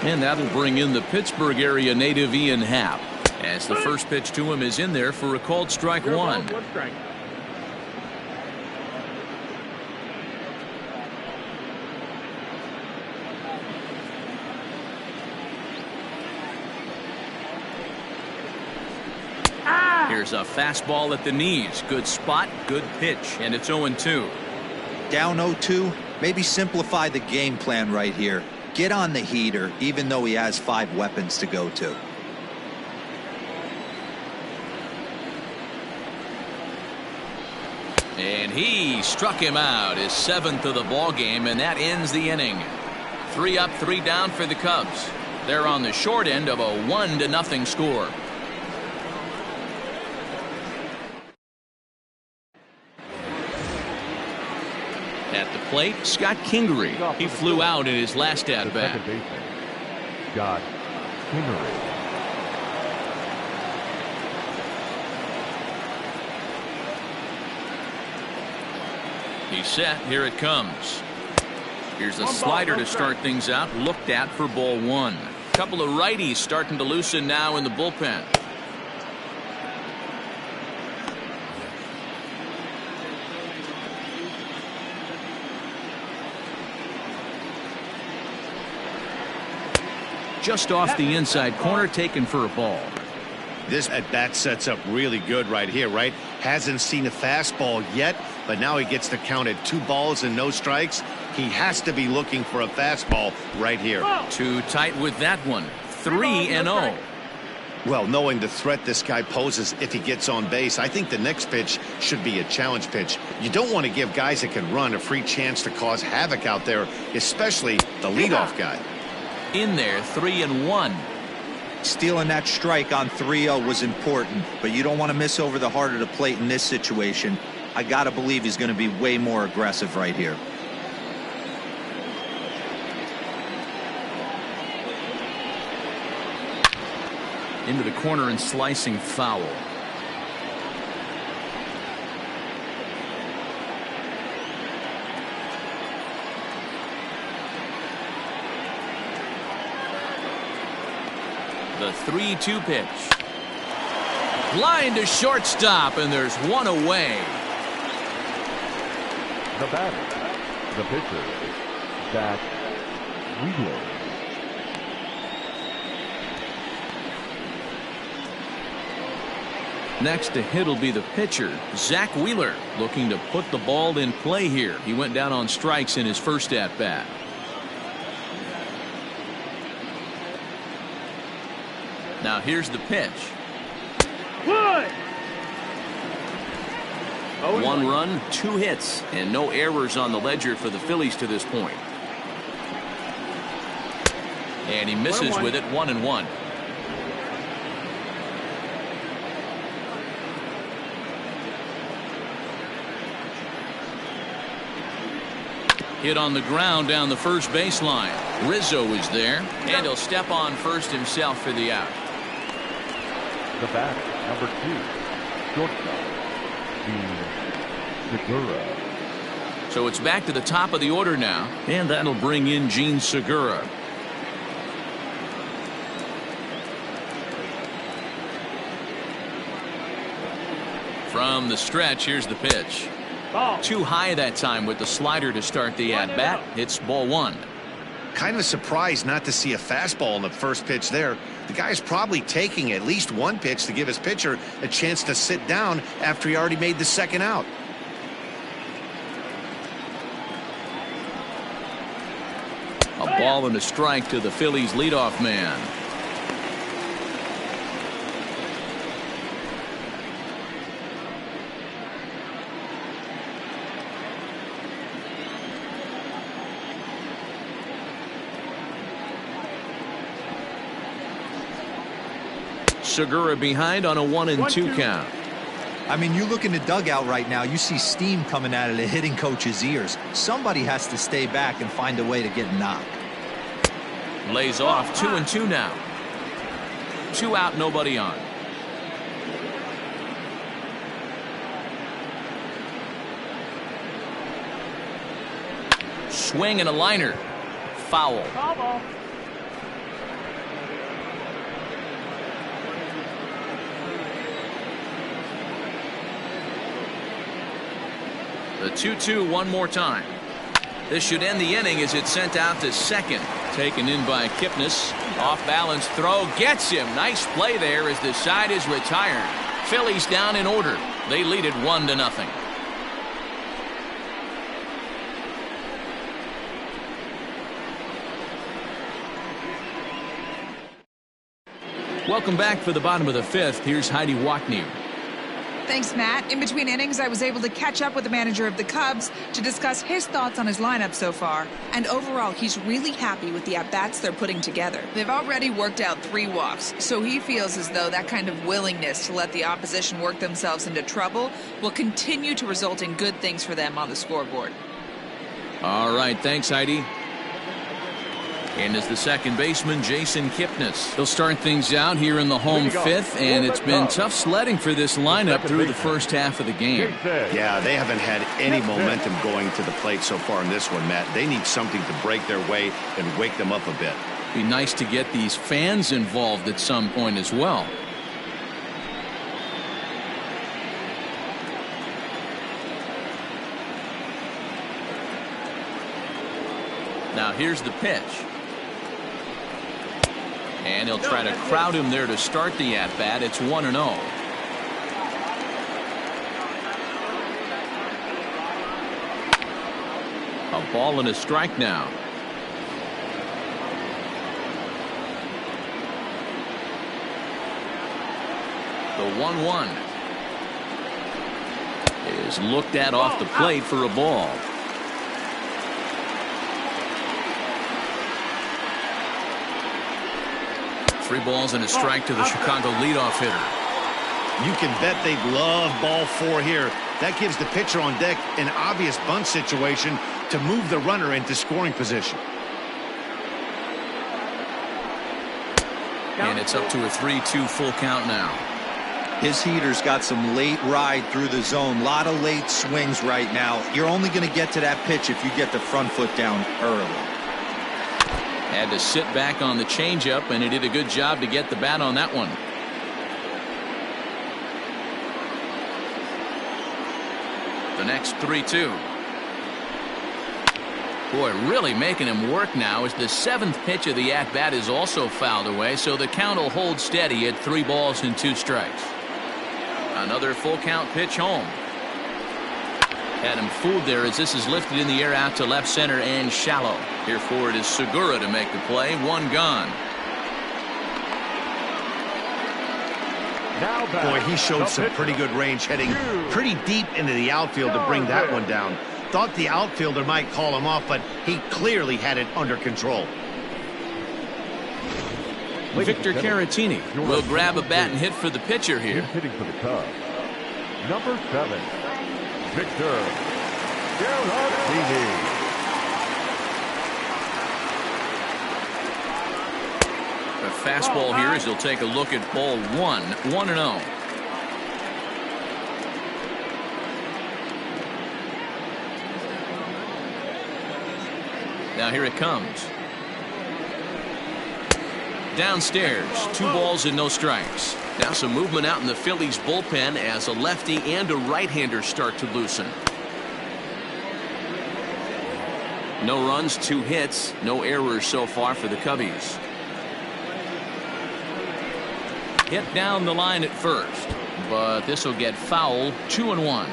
And that'll bring in the Pittsburgh area native Ian Happ, as the first pitch to him is in there for a called strike one. Here's a fastball at the knees. Good spot, good pitch, and it's 0-2. Down 0-2, maybe simplify the game plan right here. Get on the heater, even though he has 5 weapons to go to. And he struck him out, his 7th of the ball game, and that ends the inning. 3 up, 3 down for the Cubs. They're on the short end of a 1-0 score. At the plate, Scott Kingery. He flew out in his last at-bat. Scott Kingery. He's set. Here it comes. Here's a slider to start things out. Looked at for ball 1. Couple of righties starting to loosen now in the bullpen. Just off the inside corner, taken for a ball. This at-bat sets up really good right here, right? Hasn't seen a fastball yet, but now he gets the count at 2 balls and no strikes. He has to be looking for a fastball right here. Too tight with that one. 3-0. Well, knowing the threat this guy poses if he gets on base, I think the next pitch should be a challenge pitch. You don't want to give guys that can run a free chance to cause havoc out there, especially the leadoff guy. In there, 3-1. Stealing that strike on 3-0 was important, but you don't want to miss over the heart of the plate in this situation. I got to believe he's going to be way more aggressive right here. Into the corner and slicing foul. The 3-2 pitch. Line to shortstop, and there's one away. The batter, the pitcher, Zack Wheeler. Next to hit will be the pitcher, Zack Wheeler, looking to put the ball in play here. He went down on strikes in his first at-bat. Now here's the pitch. Good. 1 run, 2 hits, and no errors on the ledger for the Phillies to this point. And he misses with it, 1-1. Hit on the ground down the first baseline. Rizzo is there, and he'll step on first himself for the out. The batter, number 2, shortstop, Jean Segura. So it's back to the top of the order now, and that'll bring in Jean Segura. From the stretch, here's the pitch. Ball. Too high that time with the slider to start the at-bat. It's ball 1. Kind of surprised not to see a fastball in the first pitch there. The guy's probably taking at least 1 pitch to give his pitcher a chance to sit down after he already made the second out. A ball and a strike to the Phillies leadoff man. Segura behind on a 1-2 count. I mean, you look in the dugout right now, you see steam coming out of the hitting coach's ears. Somebody has to stay back and find a way to get knocked. Lays off 2-2 now. 2 out, nobody on. Swing and a liner. Foul. The 2-2 one more time. This should end the inning as it's sent out to second. Taken in by Kipnis. Off balance throw. Gets him. Nice play there as the side is retired. Phillies down in order. They lead it 1-0. Welcome back for the bottom of the 5th. Here's Heidi Wacknew. Thanks, Matt. In between innings, I was able to catch up with the manager of the Cubs to discuss his thoughts on his lineup so far. And overall, he's really happy with the at-bats they're putting together. They've already worked out 3 walks, so he feels as though that kind of willingness to let the opposition work themselves into trouble will continue to result in good things for them on the scoreboard. All right, thanks, Heidi. And as the second baseman, Jason Kipnis. He'll start things out here in the home 5th, and it's been tough sledding for this lineup through the first half of the game. Yeah, they haven't had any momentum going to the plate so far in this one, Matt. They need something to break their way and wake them up a bit. Be nice to get these fans involved at some point as well. Now here's the pitch. And he'll try to crowd him there to start the at-bat. It's 1-0. A ball and a strike now. The 1-1 is looked at off the plate for a ball. Three balls and a strike to the Chicago leadoff hitter. You can bet they love ball 4 here. That gives the pitcher on deck an obvious bunt situation to move the runner into scoring position. And it's up to a 3-2 full count now. His heater's got some late ride through the zone. A lot of late swings right now. You're only going to get to that pitch if you get the front foot down early. Had to sit back on the changeup, and he did a good job to get the bat on that one. The next 3-2. Boy, really making him work now as the 7th pitch of the at-bat is also fouled away, so the count will hold steady at 3 balls and 2 strikes. Another full count pitch home. Had him fooled there as this is lifted in the air out to left center and shallow. Here for it is Segura to make the play. 1 gone. Boy, he showed some pretty good range heading pretty deep into the outfield to bring that one down. Thought the outfielder might call him off, but he clearly had it under control. Victor Caratini will grab a bat and hit for the pitcher here. Hitting for the Cubs, number 7, Victor Caratini. A fastball here as he'll take a look at ball 1. 1-0. Now here it comes. Downstairs, 2 balls and no strikes. Now some movement out in the Phillies bullpen as a lefty and a right-hander start to loosen. No runs, 2 hits, no errors so far for the Cubbies. Hit down the line at first, but this will get foul. 2-1.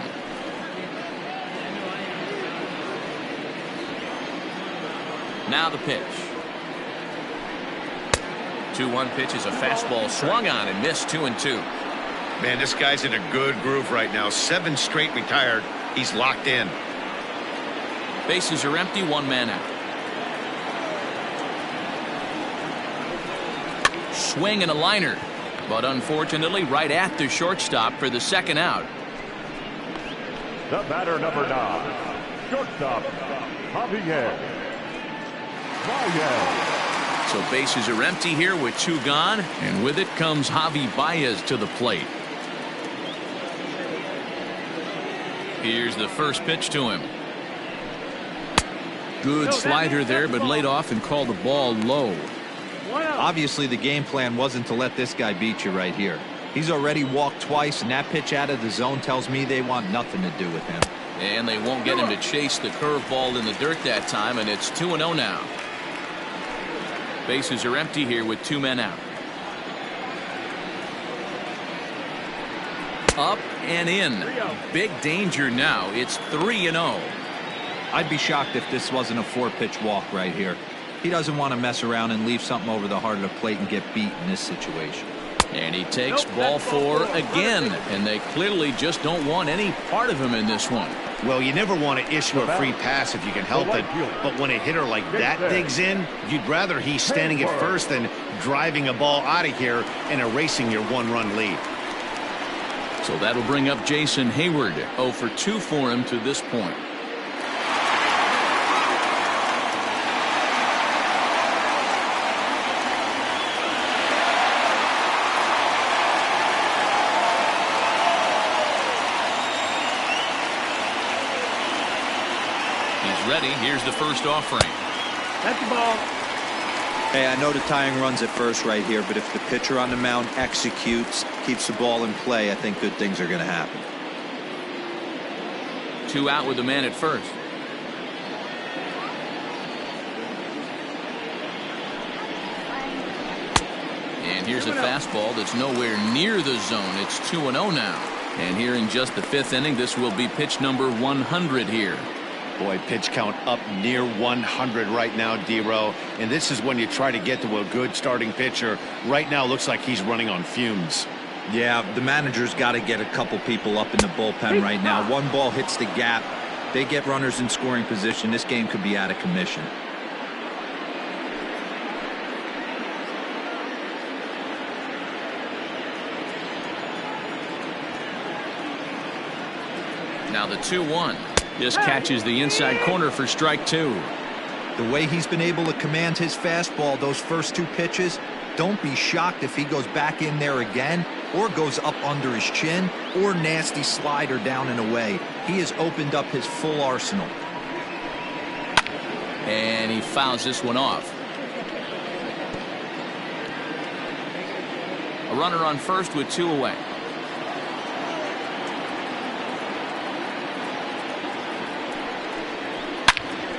Now the pitch. 2-1 pitch is a fastball swung on and missed. 2-2. Man, this guy's in a good groove right now. 7 straight retired. He's locked in. Bases are empty. 1 man out. Swing and a liner. But unfortunately, right at the shortstop for the second out. The batter, number 9, shortstop, Javier Baez. So bases are empty here with 2 gone, and with it comes Javi Baez to the plate. Here's the first pitch to him. Good slider there, but laid off and called the ball low. Obviously, the game plan wasn't to let this guy beat you right here. He's already walked twice, and that pitch out of the zone tells me they want nothing to do with him. And they won't get him to chase the curveball in the dirt that time, and it's 2-0 now. Bases are empty here with 2 men out. Up and in. Big danger now. It's 3-0. I'd be shocked if this wasn't a 4-pitch walk right here. He doesn't want to mess around and leave something over the heart of the plate and get beat in this situation. And he takes ball 4 again, and they clearly just don't want any part of him in this one. Well, you never want to issue a free pass if you can help it, but when a hitter like that digs in, you'd rather he's standing at first than driving a ball out of here and erasing your 1-run lead. So that'll bring up Jason Hayward. 0 for 2 for him to this point. Ready. Here's the first offering. That's the ball. Hey, I know the tying run's at first right here, but if the pitcher on the mound executes, keeps the ball in play, I think good things are going to happen. 2 out with the man at first. And here's a fastball that's nowhere near the zone. It's 2-0 now. And here in just the 5th inning, this will be pitch number 100 here. Boy, pitch count up near 100 right now, D-Row. And this is when you try to get to a good starting pitcher. Right now, looks like he's running on fumes. Yeah, the manager's got to get a couple people up in the bullpen right now. One ball hits the gap. They get runners in scoring position. This game could be out of commission. Now the 2-1. Just catches the inside corner for strike 2. The way he's been able to command his fastball those first 2 pitches, don't be shocked if he goes back in there again or goes up under his chin or nasty slider down and away. He has opened up his full arsenal. And he fouls this one off. A runner on first with 2 away.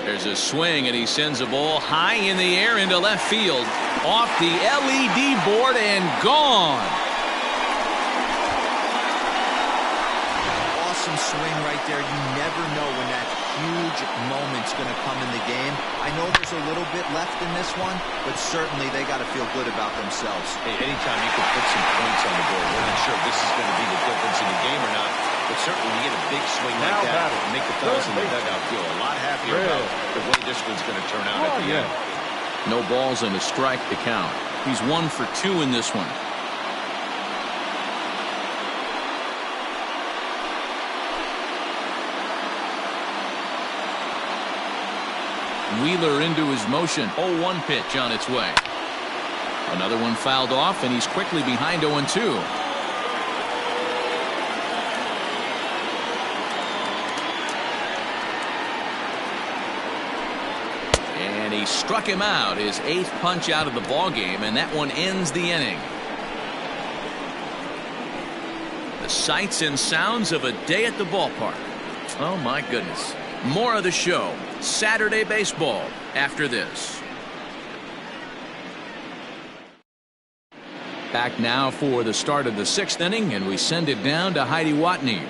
There's a swing, and he sends a ball high in the air into left field. Off the LED board and gone. Awesome swing right there. You never know when that huge moment's going to come in the game. I know there's a little bit left in this one, but certainly they got to feel good about themselves. Hey, anytime you can put some points on the board, we're not sure if this is going to be the difference in the game or not. But certainly you get a big swing like that and make the fellas in the dugout feel a lot happier about the way this one's going to turn out at the end. No balls and a strike to count. He's 1 for 2 in this one. Wheeler into his motion. 0-1 pitch on its way. Another one fouled off, and he's quickly behind 0-2. And he struck him out, his 8th punch out of the ball game, and that one ends the inning. The sights and sounds of a day at the ballpark. Oh my goodness. More of the show, Saturday Baseball, after this. Back now for the start of the 6th inning, and we send it down to Heidi Watney.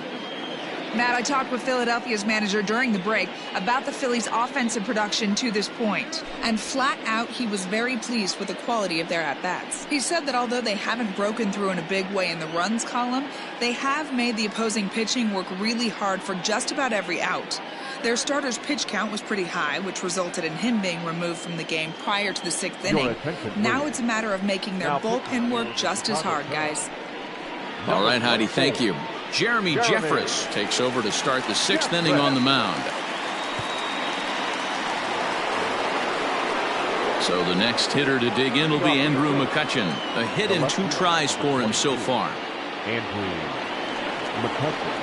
Matt, I talked with Philadelphia's manager during the break about the Phillies' offensive production to this point. And flat out, he was very pleased with the quality of their at-bats. He said that although they haven't broken through in a big way in the runs column, they have made the opposing pitching work really hard for just about every out. Their starter's pitch count was pretty high, which resulted in him being removed from the game prior to the 6th inning. Now it's a matter of making their bullpen work just as hard, guys. All right, Heidi, thank you. Jeremy Jeffress takes over to start the 6th inning on the mound. So the next hitter to dig in will be Andrew McCutchen. A hit in 2 tries for him so far. Andrew McCutchen.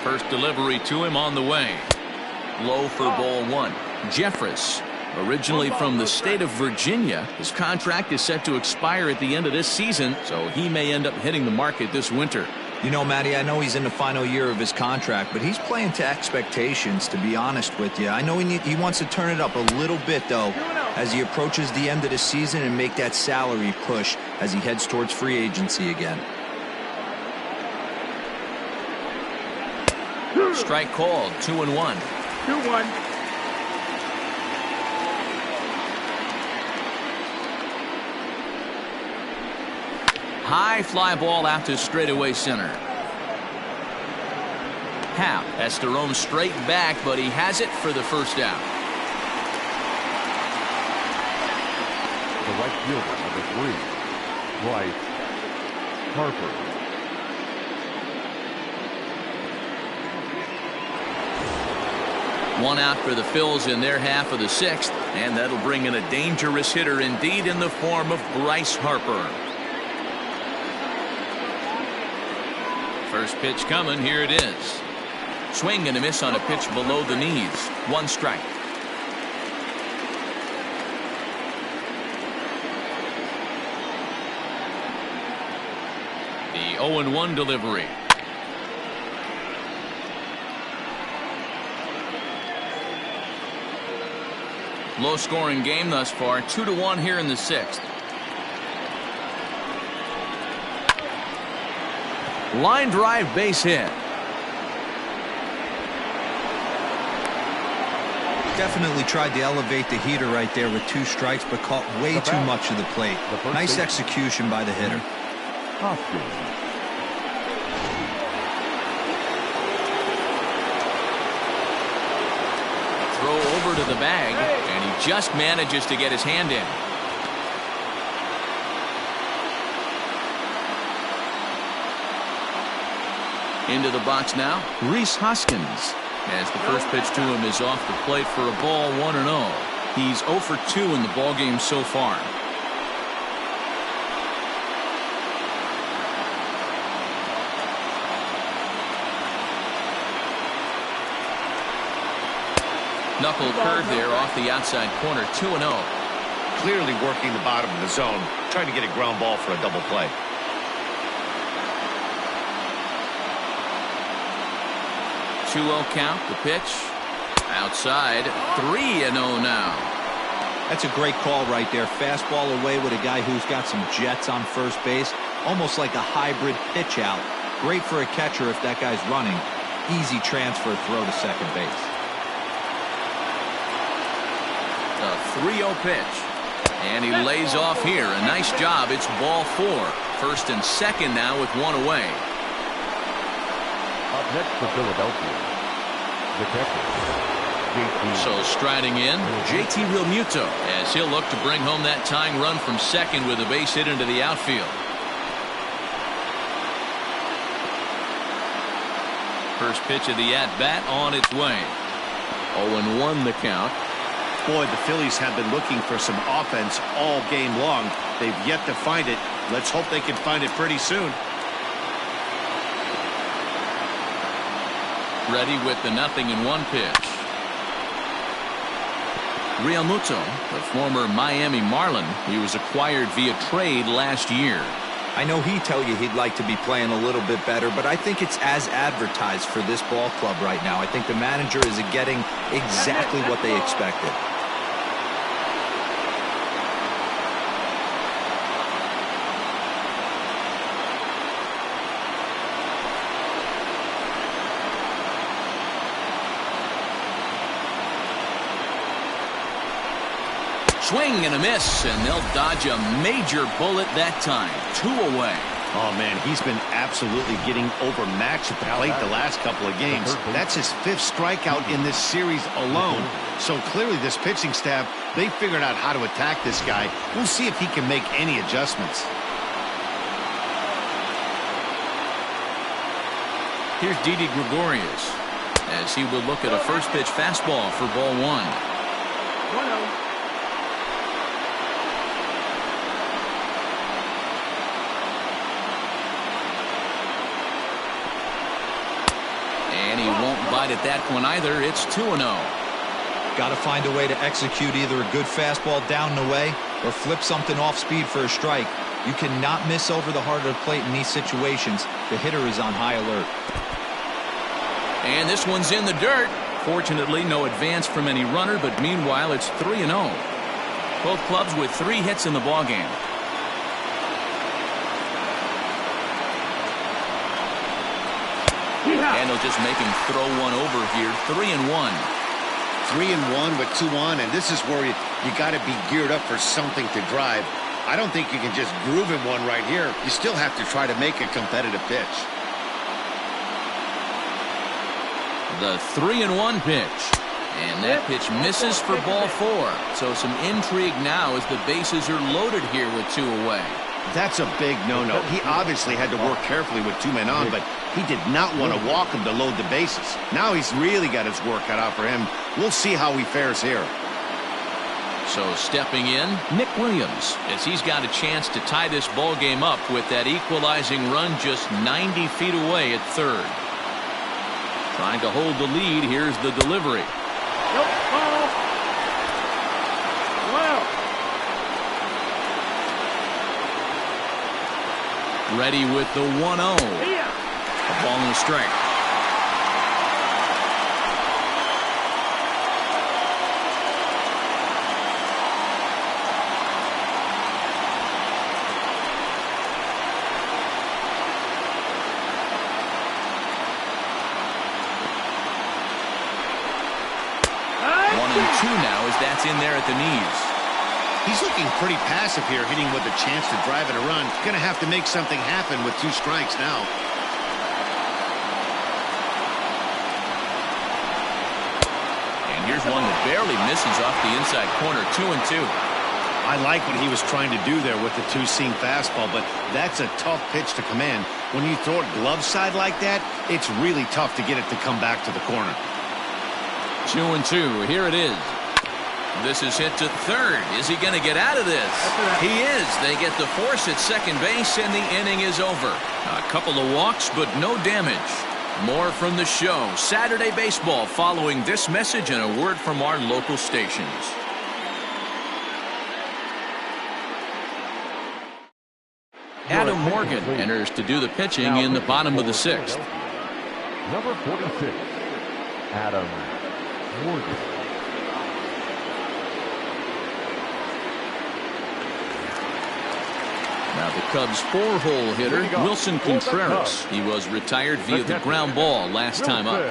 First delivery to him on the way. Low for ball 1. Jeffress, originally from the state of Virginia, his contract is set to expire at the end of this season, so he may end up hitting the market this winter. You know, Matty, I know he's in the final year of his contract, but he's playing to expectations, to be honest with you. I know he wants to turn it up a little bit, though, as he approaches the end of the season and make that salary push as he heads towards free agency again. Strike called, 2-1. 2-1. High fly ball out to straightaway center. Happ has to roam straight back, but he has it for the first out. The right fielder, number 3, Bryce Harper. One out for the Phils in their half of the 6th, and that'll bring in a dangerous hitter indeed in the form of Bryce Harper. First pitch coming, here it is. Swing and a miss on a pitch below the knees. 1 strike. The 0-1 delivery. Low scoring game thus far, 2-1 here in the 6th. Line drive, base hit. Definitely tried to elevate the heater right there with 2 strikes, but caught way too much of the plate. Nice execution by the hitter. Hoskins. Throw over to the bag, and he just manages to get his hand in. Into the box now, Rhys Hoskins. As the first pitch to him is off the plate for a ball, 1-0. He's 0 for 2 in the ballgame so far. Knuckle curve there off the outside corner, 2-0. Clearly working the bottom of the zone, trying to get a ground ball for a double play. 2-0 count, the pitch. Outside, 3-0 now. That's a great call right there. Fastball away with a guy who's got some jets on first base. Almost like a hybrid pitch out. Great for a catcher if that guy's running. Easy transfer throw to second base. A 3-0 pitch. And he lays off here. A nice job. It's ball 4. First and second now with 1 away. Up next for Philadelphia, the catcher, JT. So striding in, JT Realmuto, as he'll look to bring home that tying run from second with a base hit into the outfield. First pitch of the at-bat on its way. 0-1 the count. Boy, the Phillies have been looking for some offense all game long. They've yet to find it. Let's hope they can find it pretty soon. Ready with the 0-1 pitch. Realmuto, the former Miami Marlin, he was acquired via trade last year. I know he'd tell you he'd like to be playing a little bit better, but I think it's as advertised for this ball club right now. I think the manager is getting exactly what they expected. swing and a miss, and they'll dodge a major bullet that time. 2 away. Oh, man, he's been absolutely getting overmatched at the plate the last couple of games. That's his 5th strikeout in this series alone. So clearly this pitching staff, they figured out how to attack this guy. We'll see if he can make any adjustments. Here's Didi Gregorius as he will look at a first pitch fastball for ball 1. 1-0. And he won't bite at that one either. It's 2-0. Got to find a way to execute either a good fastball down and away or flip something off speed for a strike. You cannot miss over the heart of the plate in these situations. The hitter is on high alert. And this one's in the dirt. Fortunately, no advance from any runner, but meanwhile, it's 3-0. Both clubs with 3 hits in the ballgame. And they'll just make him throw one over here. 3-1. 3-1 with 2 on, and this is where you got to be geared up for something to drive. I don't think you can just groove him one right here. You still have to try to make a competitive pitch. The 3-1 pitch. And that pitch misses for ball 4. So some intrigue now as the bases are loaded here with 2 away. That's a big no-no. He obviously had to work carefully with 2 men on, but he did not want to walk him to load the bases. Now he's really got his work cut out for him. We'll see how he fares here. So stepping in, Nick Williams, as he's got a chance to tie this ball game up with that equalizing run just 90 feet away at third. Trying to hold the lead. Here's the delivery. Ready with the 1-0. A ball and a strike. Two now as that's in there at the knees. He's looking pretty passive here, hitting with a chance to drive it a run. Going to have to make something happen with 2 strikes now. And here's one that barely misses off the inside corner. 2-2. I like what he was trying to do there with the 2-seam fastball, but that's a tough pitch to command. When you throw it glove side like that, it's really tough to get it to come back to the corner. 2-2. Here it is. This is hit to third. Is he going to get out of this? He is. They get the force at second base, and the inning is over. A couple of walks, but no damage. More from the show. Saturday Baseball following this message and a word from our local stations. Adam Morgan enters to do the pitching in the bottom of the 6th. Number 46, Adam Morgan. Now the Cubs' 4-hole hitter, Wilson Contreras. He was retired via the ground ball last time up.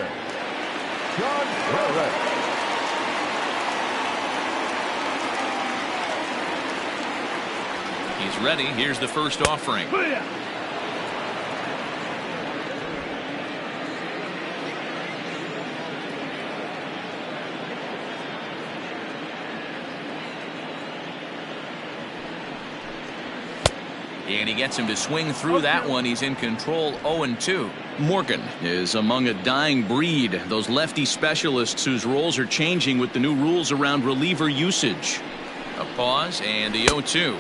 He's ready. Here's the first offering. And he gets him to swing through that one. He's in control. 0-2. Morgan is among a dying breed. Those lefty specialists whose roles are changing with the new rules around reliever usage. A pause and the 0-2.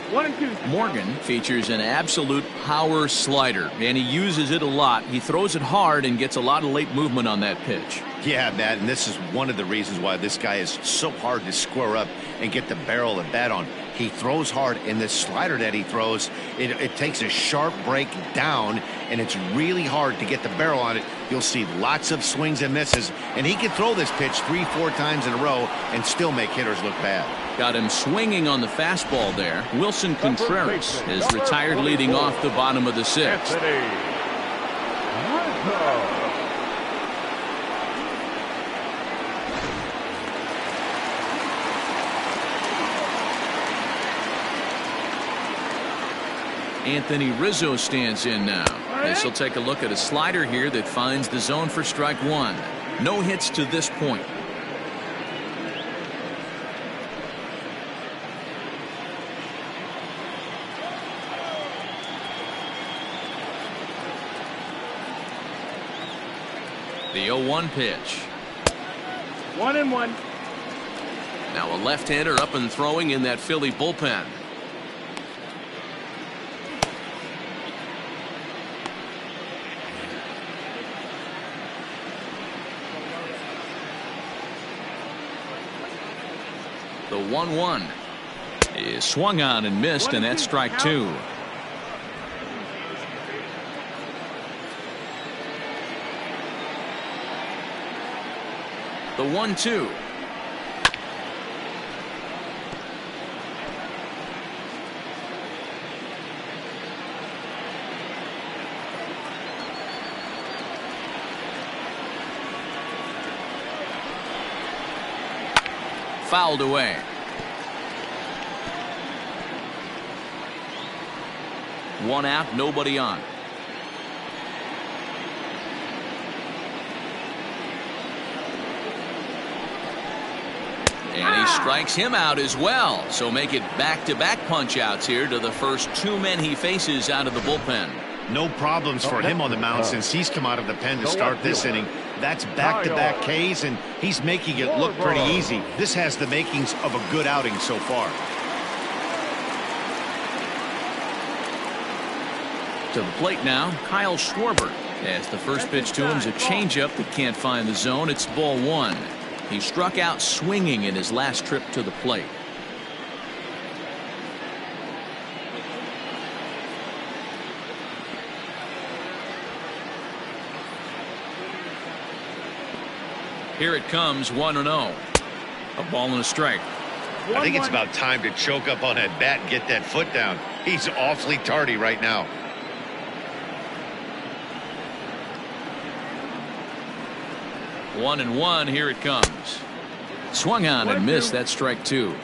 1-2. Morgan features an absolute power slider, and he uses it a lot. He throws it hard and gets a lot of late movement on that pitch. Yeah, Matt, and this is one of the reasons why this guy is so hard to square up and get the barrel of bat on. He throws hard, and the slider that he throws, it takes a sharp break down, and it's really hard to get the barrel on it. You'll see lots of swings and misses, and he can throw this pitch 3-4 times in a row and still make hitters look bad. Got him swinging on the fastball there. Wilson Contreras is retired leading off the bottom of the 6th. Anthony Rizzo stands in now. This will take a look at a slider here that finds the zone for strike one. No hits to this point. The 0-1 pitch. 1-1. Now a left-hander up and throwing in that Philly bullpen. The 1-1 is swung on and missed, and that's strike two. The 1-2. Fouled away. One out, nobody on. And he strikes him out as well. So make it back-to-back punch-outs here to the first two men he faces out of the bullpen. No problems for him on the mound since he's come out of the pen to start this inning. That's back-to-back Ks, and he's making it look pretty easy. This has the makings of a good outing so far. To the plate now, Kyle Schwarber. As the first pitch to him is a changeup that can't find the zone. It's ball one. He struck out swinging in his last trip to the plate. Here it comes, 1-0. A ball and a strike. I think it's about time to choke up on that bat and get that foot down. He's awfully tardy right now. One and one, here it comes. Swung on and missed. That's strike two.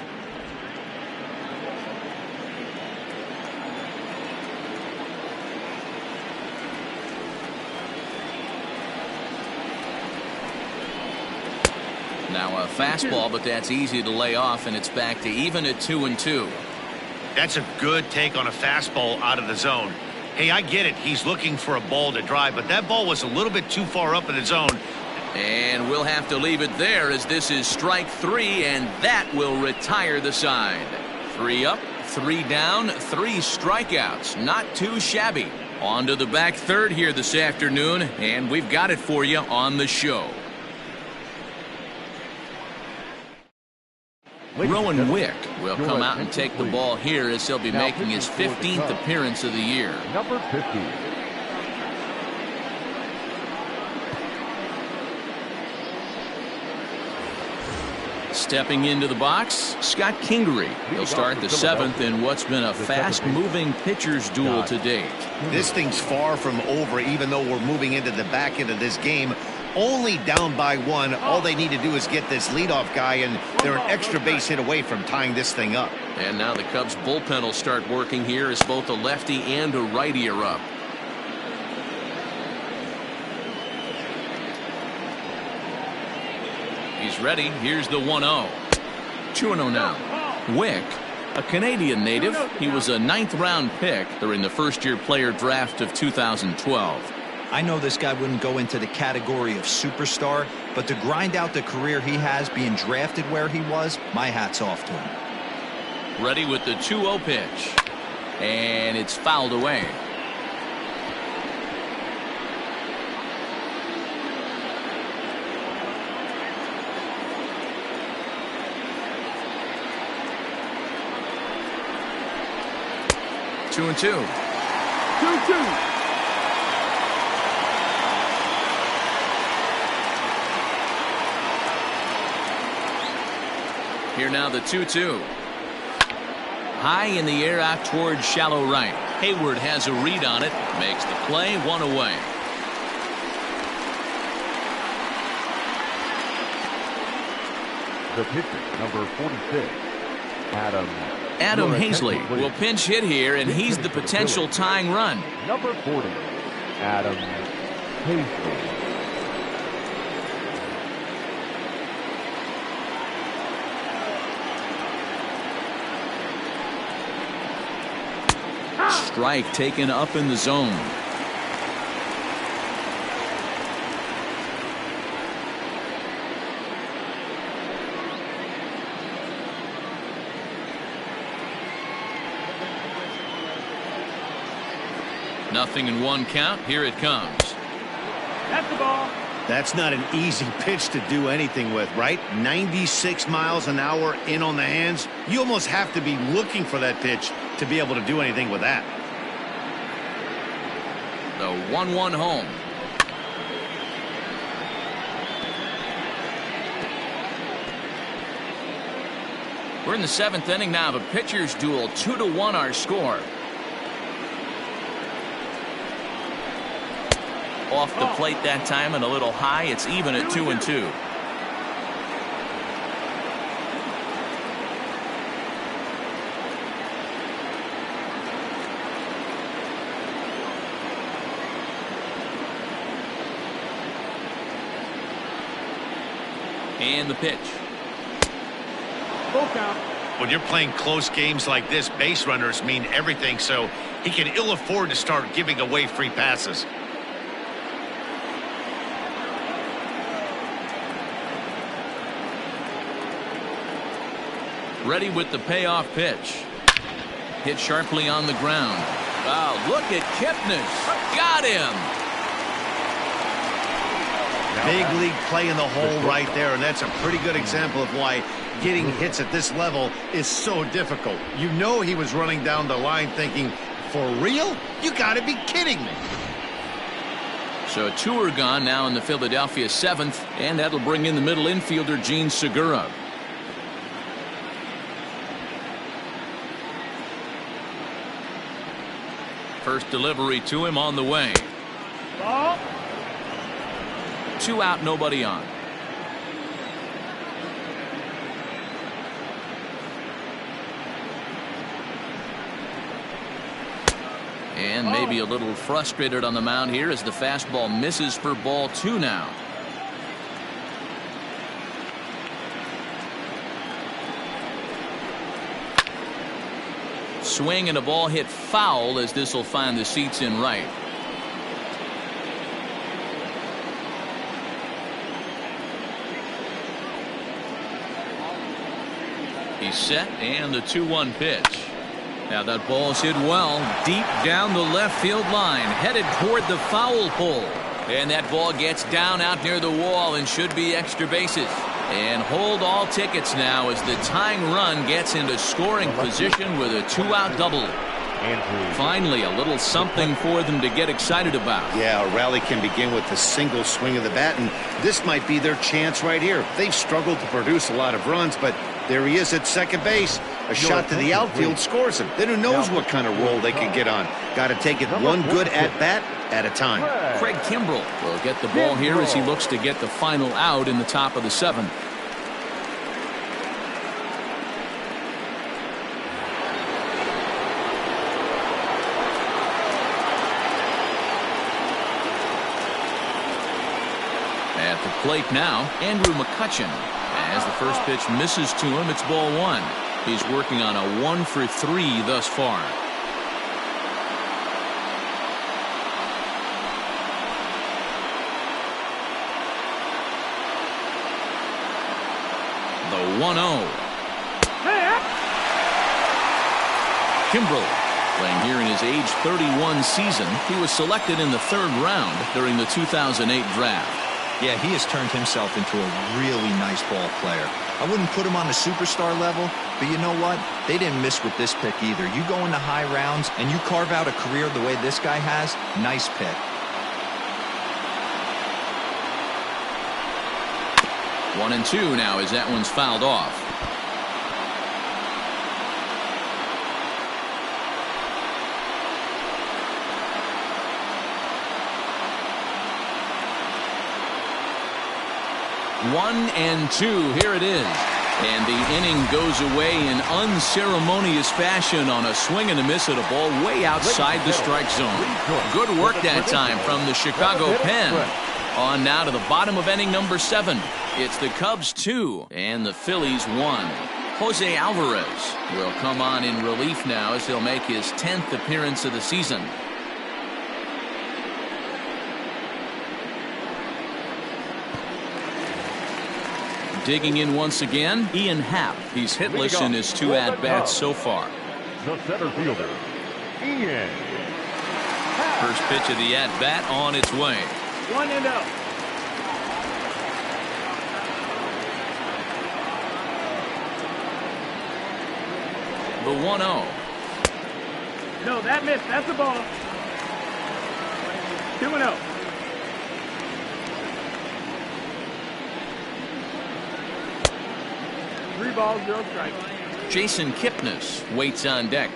Now a fastball, but that's easy to lay off, and it's back to even at 2-2. That's a good take on a fastball out of the zone. Hey, I get it. He's looking for a ball to drive, but that ball was a little bit too far up in the zone. And we'll have to leave it there as this is strike three, and that will retire the side. 3 up, 3 down, 3 strikeouts. Not too shabby. On to the back third here this afternoon, and we've got it for you on the show. Rowan Wick will come out and take the ball here as he'll be making his 15th appearance of the year. Number 50. Stepping into the box, Scott Kingery. He'll start the 7th in what's been a fast-moving pitcher's duel to date. This thing's far from over, even though we're moving into the back end of this game. Only down by 1. All they need to do is get this leadoff guy, and they're an extra base hit away from tying this thing up. And now the Cubs bullpen will start working here as both a lefty and a righty are up. He's ready. Here's the 1-0. 2-0 now. Wick, a Canadian native. He was a 9th-round pick during the first-year player draft of 2012. I know this guy wouldn't go into the category of superstar, but to grind out the career he has being drafted where he was, my hat's off to him. Ready with the 2-0 pitch. And it's fouled away. Two and two. 2-2. Here now the 2-2. High in the air out towards shallow right. Hayward has a read on it. Makes the play, 1 away. The pitcher, number 46, Adam Adam Hazley will pinch hit here, and he's the potential tying run. Number 40, Adam Hazley. Strike taken up in the zone. Nothing in one count. Here it comes. That's the ball. That's not an easy pitch to do anything with, right? 96 miles an hour in on the hands. You almost have to be looking for that pitch to be able to do anything with that. The 1-1 home. We're in the 7th inning now of a pitcher's duel. 2-1 our score. Off the plate that time and a little high. It's even at 2-2. And the pitch. Full count. When you're playing close games like this, base runners mean everything, so he can ill afford to start giving away free passes. Ready with the payoff pitch. Hit sharply on the ground. Wow, look at Kipnis. Got him. Big league play in the hole right there, and that's a pretty good example of why getting hits at this level is so difficult. You know he was running down the line thinking, for real? You gotta be kidding me. So 2 are gone now in the Philadelphia 7th, and that'll bring in the middle infielder Gene Segura. First delivery to him on the way. Ball. 2 out, nobody on. And maybe a little frustrated on the mound here as the fastball misses for ball 2 now. Swing and a ball hit foul as this will find the seats in right. He's set, and the 2-1 pitch. Now that ball's hit well deep down the left field line, headed toward the foul pole. And that ball gets down out near the wall and should be extra bases. And hold all tickets now as the tying run gets into scoring position with a 2-out double. Finally, a little something for them to get excited about. Yeah, a rally can begin with a single swing of the bat, and this might be their chance right here. They've struggled to produce a lot of runs, but there he is at second base. A shot to the outfield scores him. Then who knows what kind of roll they can get on. Got to take it one good at-bat at a time. Craig Kimbrell will get the ball here as he looks to get the final out in the top of the 7th. At the plate now, Andrew McCutchen. As the first pitch misses to him, it's ball 1. He's working on a 1 for 3 thus far. The 1-0. Kimbrell playing here in his age 31 season. He was selected in the 3rd round during the 2008 draft. Yeah, he has turned himself into a really nice ball player. I wouldn't put him on the superstar level, but you know what? They didn't miss with this pick either. You go into high rounds and you carve out a career the way this guy has, nice pick. 1-2 now as that one's fouled off. One and 2. Here it is. And the inning goes away in unceremonious fashion on a swing and a miss at a ball way outside the strike zone. Good work that time from the Chicago Pen. On now to the bottom of inning number 7. It's the Cubs 2 and the Phillies 1. Jose Alvarez will come on in relief now as he'll make his 10th appearance of the season. Digging in once again, Ian Happ. He's hitless in his 2 at-bats so far. The center fielder, Ian. First pitch of the at-bat on its way. 1-0. The 1-0. No, that missed. That's the ball. 2-0. Three balls, 0 strikes. Jason Kipnis waits on deck.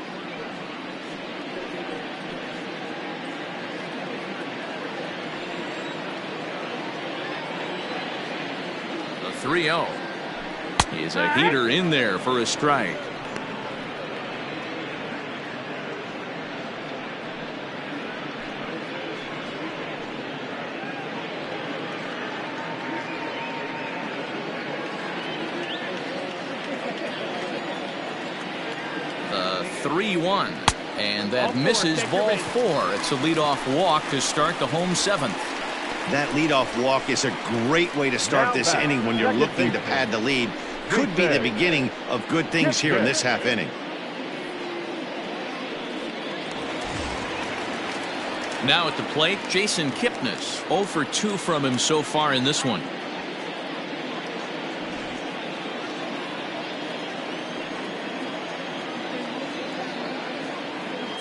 The 3-0. He's a heater in there for a strike. The 3-1. And that misses ball 4. It's a leadoff walk to start the home 7th. That leadoff walk is a great way to start this inning when you're looking to pad the lead. Could be the beginning of good things here in this half inning. Now at the plate, Jason Kipnis. 0 for 2 from him so far in this one.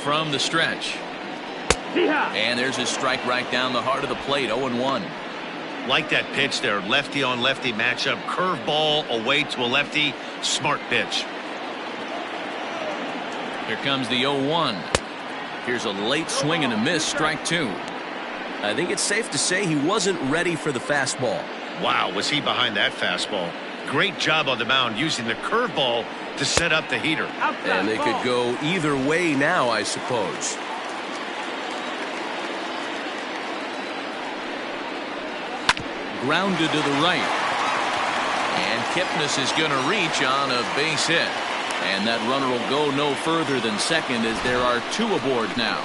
From the stretch. And there's a strike right down the heart of the plate. 0-1. Like that pitch there, lefty on lefty matchup, curveball away to a lefty, smart pitch. Here comes the 0-1. Here's a late swing and a miss, strike 2. I think it's safe to say he wasn't ready for the fastball. Wow, was he behind that fastball? Great job on the mound using the curveball to set up the heater. And they could go either way now, I suppose. Grounded to the right. And Kipnis is going to reach on a base hit. And that runner will go no further than second as there are 2 aboard now.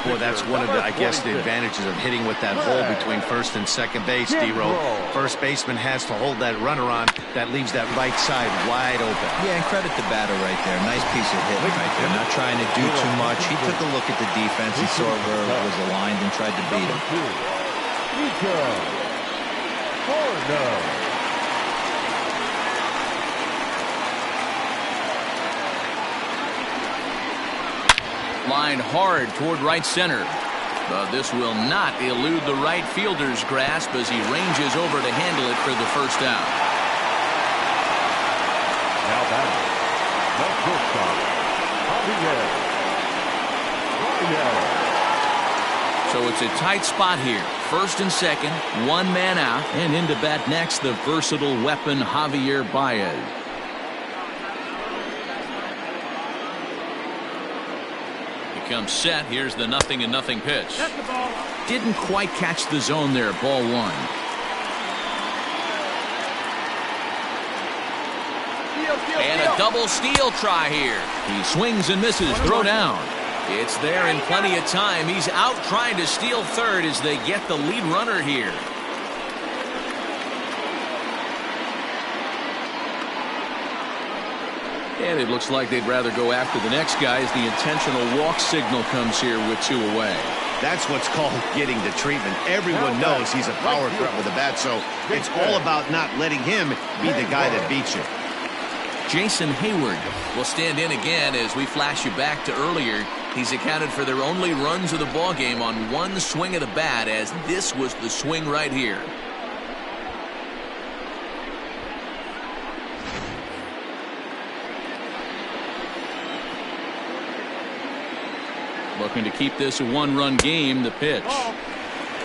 Well, that's one of the, I guess, the advantages of hitting with that hole between first and second base, D-Row. First baseman has to hold that runner on. That leaves that right side wide open. Yeah, and credit the batter right there. Nice piece of hitting right there. Not trying to do too much. He took a look at the defense. He saw where it was aligned and tried to beat him. Line hard toward right center. But this will not elude the right fielder's grasp as he ranges over to handle it for the first out. Now batting, the shortstop, Javier. So it's a tight spot here. First and second, 1 man out, and into bat next, the versatile weapon Javier Baez. Comes set. Here's the 0-0 pitch. Didn't quite catch the zone there. Ball 1. And a double steal try here. He swings and misses. Throw down. It's there in plenty of time. He's out trying to steal third as they get the lead runner here. And it looks like they'd rather go after the next guy as the intentional walk signal comes here with 2 away. That's what's called getting the treatment. Everyone knows he's a power threat with a bat, so it's all about not letting him be the guy that beats you. Jason Hayward will stand in again as we flash you back to earlier. He's accounted for their only runs of the ballgame on 1 swing of the bat, as this was the swing right here. Looking to keep this a 1-run game. The pitch.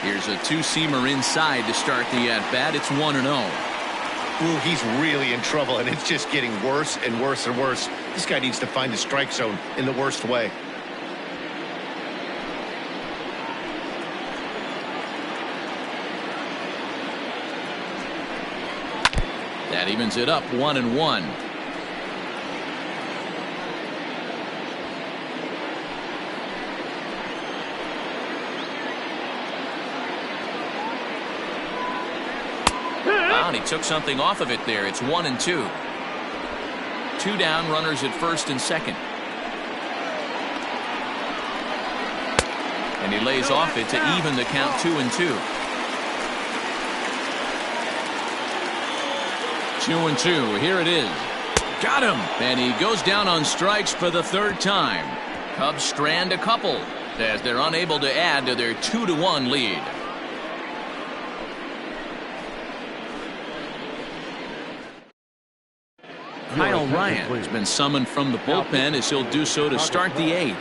Here's a 2-seamer inside to start the at-bat. It's 1-0. Ooh, he's really in trouble, and it's just getting worse and worse and worse. This guy needs to find the strike zone in the worst way. That evens it up 1-1. And he took something off of it there. It's 1-2. 2 down, runners at first and second. And he lays off it to even the count 2-2. 2-2. Here it is. Got him. And he goes down on strikes for the 3rd time. Cubs strand a couple as they're unable to add to their 2-1 lead. Kyle Ryan has been summoned from the bullpen as he'll do so to start the 8th.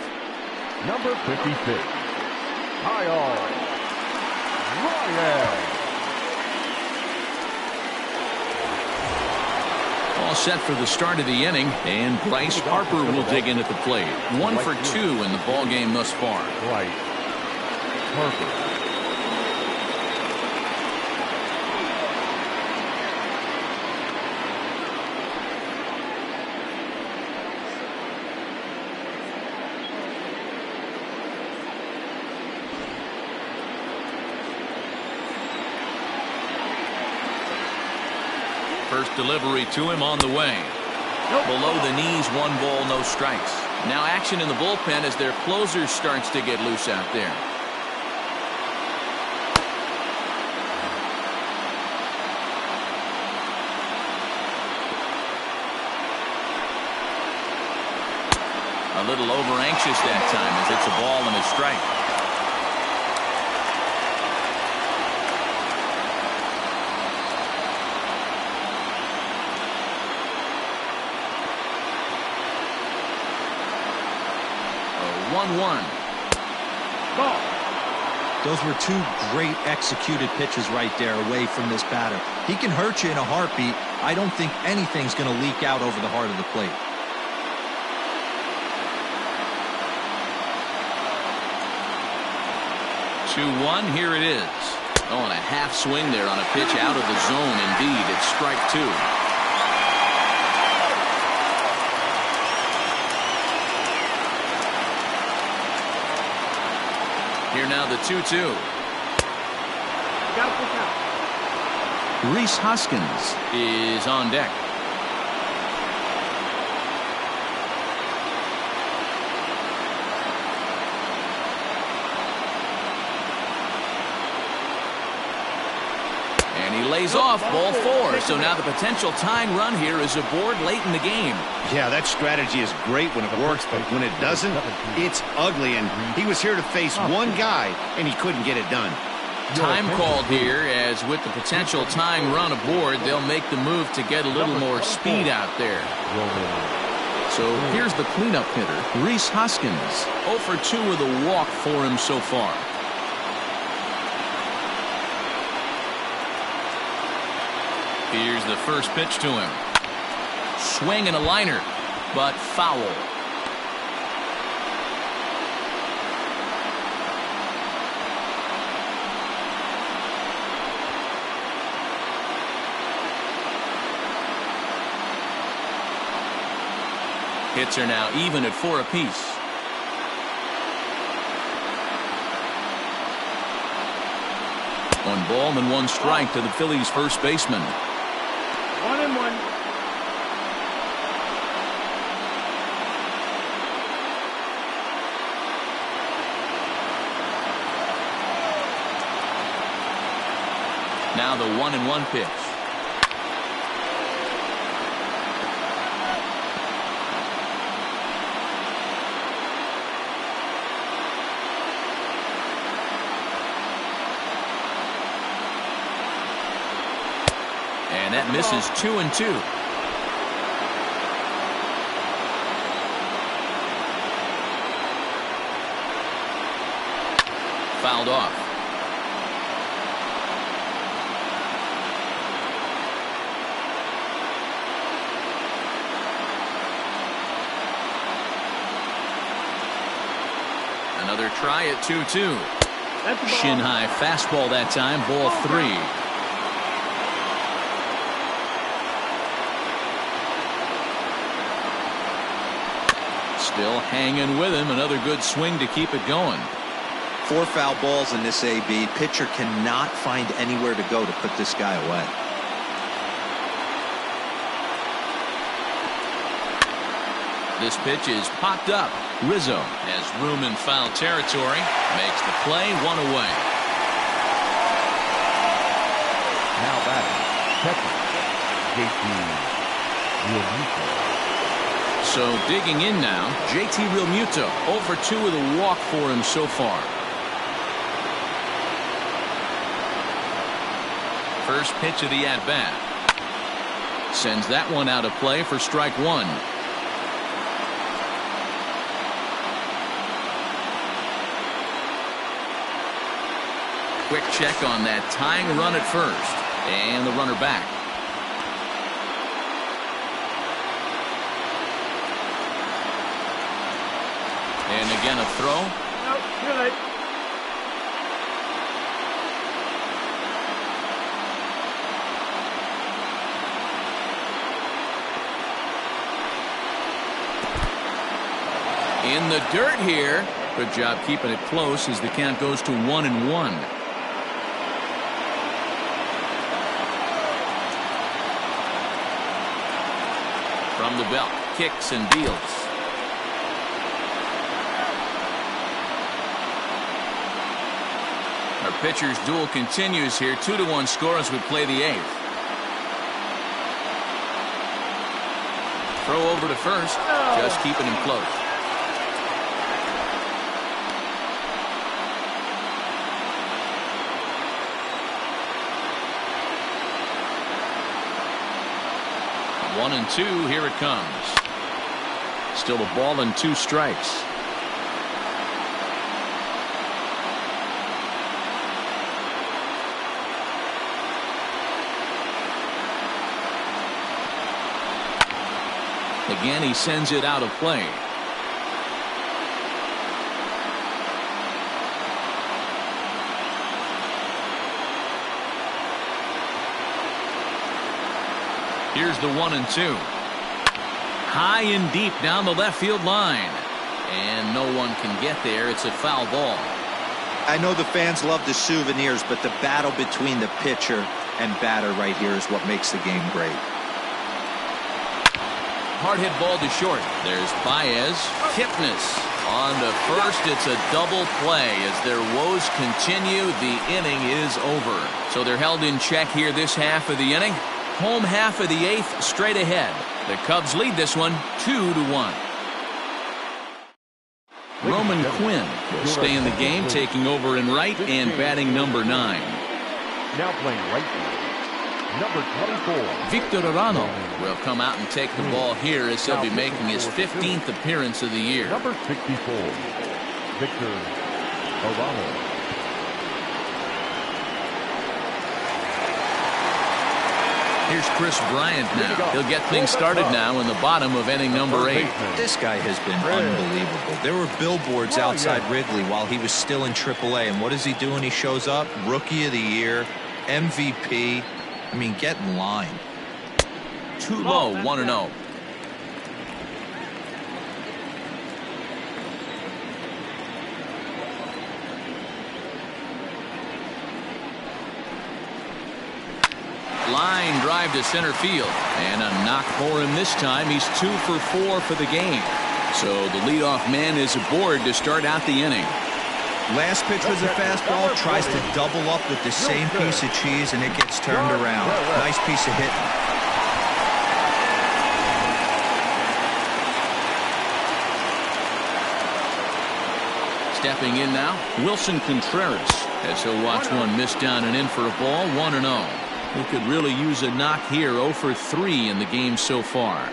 Number 56, Kyle Ryan. All set for the start of the inning, and Bryce Harper will dig in at the plate. 1 for 2 in the ball game thus far. Bryce Harper. First delivery to him on the way. Below the knees, 1 ball, no strikes. Now action in the bullpen as their closer starts to get loose out there. A little over anxious that time as it's a ball and a strike. Ball. Those were 2 great executed pitches right there away from this batter. He can hurt you in a heartbeat. I don't think anything's going to leak out over the heart of the plate. Two-one, here it is. Oh, and a half swing there on a pitch out of the zone. Indeed, it's strike 2. Here now the 2-2. Got to pick out. Rhys Hoskins is on deck. And he lays off ball 4. So now the potential tying run here is aboard late in the game. Yeah, that strategy is great when it works, but when it doesn't, it's ugly. And he was here to face one guy, and he couldn't get it done. Time called here, as with the potential tying run aboard, they'll make the move to get a little more speed out there. So here's the cleanup hitter, Rhys Hoskins. 0 for 2 with a walk for him so far. Here's the first pitch to him. Swing and a liner, but foul. Hits are now even at 4 apiece. One ball and 1 strike to the Phillies' first baseman. 1-1. Now the 1-1 pitch. And that misses 2-2. Fouled off. Another try at 2-2. That's the ball. Shin high fastball that time, ball 3. Still hanging with him. Another good swing to keep it going. 4 foul balls in this AB. Pitcher cannot find anywhere to go to put this guy away. This pitch is popped up. Rizzo has room in foul territory. Makes the play, 1 away. Now batting, catcher, JT Realmuto. So digging in now, JT Realmuto, 0 for 2 with a walk for him so far. First pitch of the at-bat. Sends that one out of play for strike 1. Quick check on that tying run at first. And the runner back. And again a throw. No, too late. In the dirt here. Good job keeping it close as the count goes to 1-1. From the belt, kicks and deals. Our pitcher's duel continues here. 2-1 score as we play the 8th. Throw over to first. Just keeping him close. One and 2, here it comes. Still a ball and 2 strikes. Again, he sends it out of play. Here's the 1 and 2. High and deep down the left field line. And no one can get there. It's a foul ball. I know the fans love the souvenirs, but the battle between the pitcher and batter right here is what makes the game great. Hard hit ball to short. There's Baez. Kipnis on to first. It's a double play as their woes continue. The inning is over. So they're held in check here this half of the inning. Home half of the 8th straight ahead. The Cubs lead this one 2-1. Roman Quinn will stay in the game, taking over in right and batting number 9. Now playing right field, number 24. Victor Arano will come out and take the ball here as he'll be making his 15th appearance of the year. Number 64, Victor Arano. Here's Chris Bryant now. He'll get things started now in the bottom of inning number 8. This guy has been unbelievable. There were billboards outside Wrigley while he was still in AAA. And what is he doing? He shows up, Rookie of the Year, MVP. I mean, get in line. Too low, 1-0. Line drive to center field. And a knock for him this time. He's 2 for 4 for the game. So the leadoff man is aboard to start out the inning. Last pitch was a fastball. Tries to double up with the same piece of cheese, and it gets turned around. Nice piece of hitting. Stepping in now, Wilson Contreras, as he'll watch one miss down and in for a ball. 1-0. He could really use a knock here. 0 for 3 in the game so far.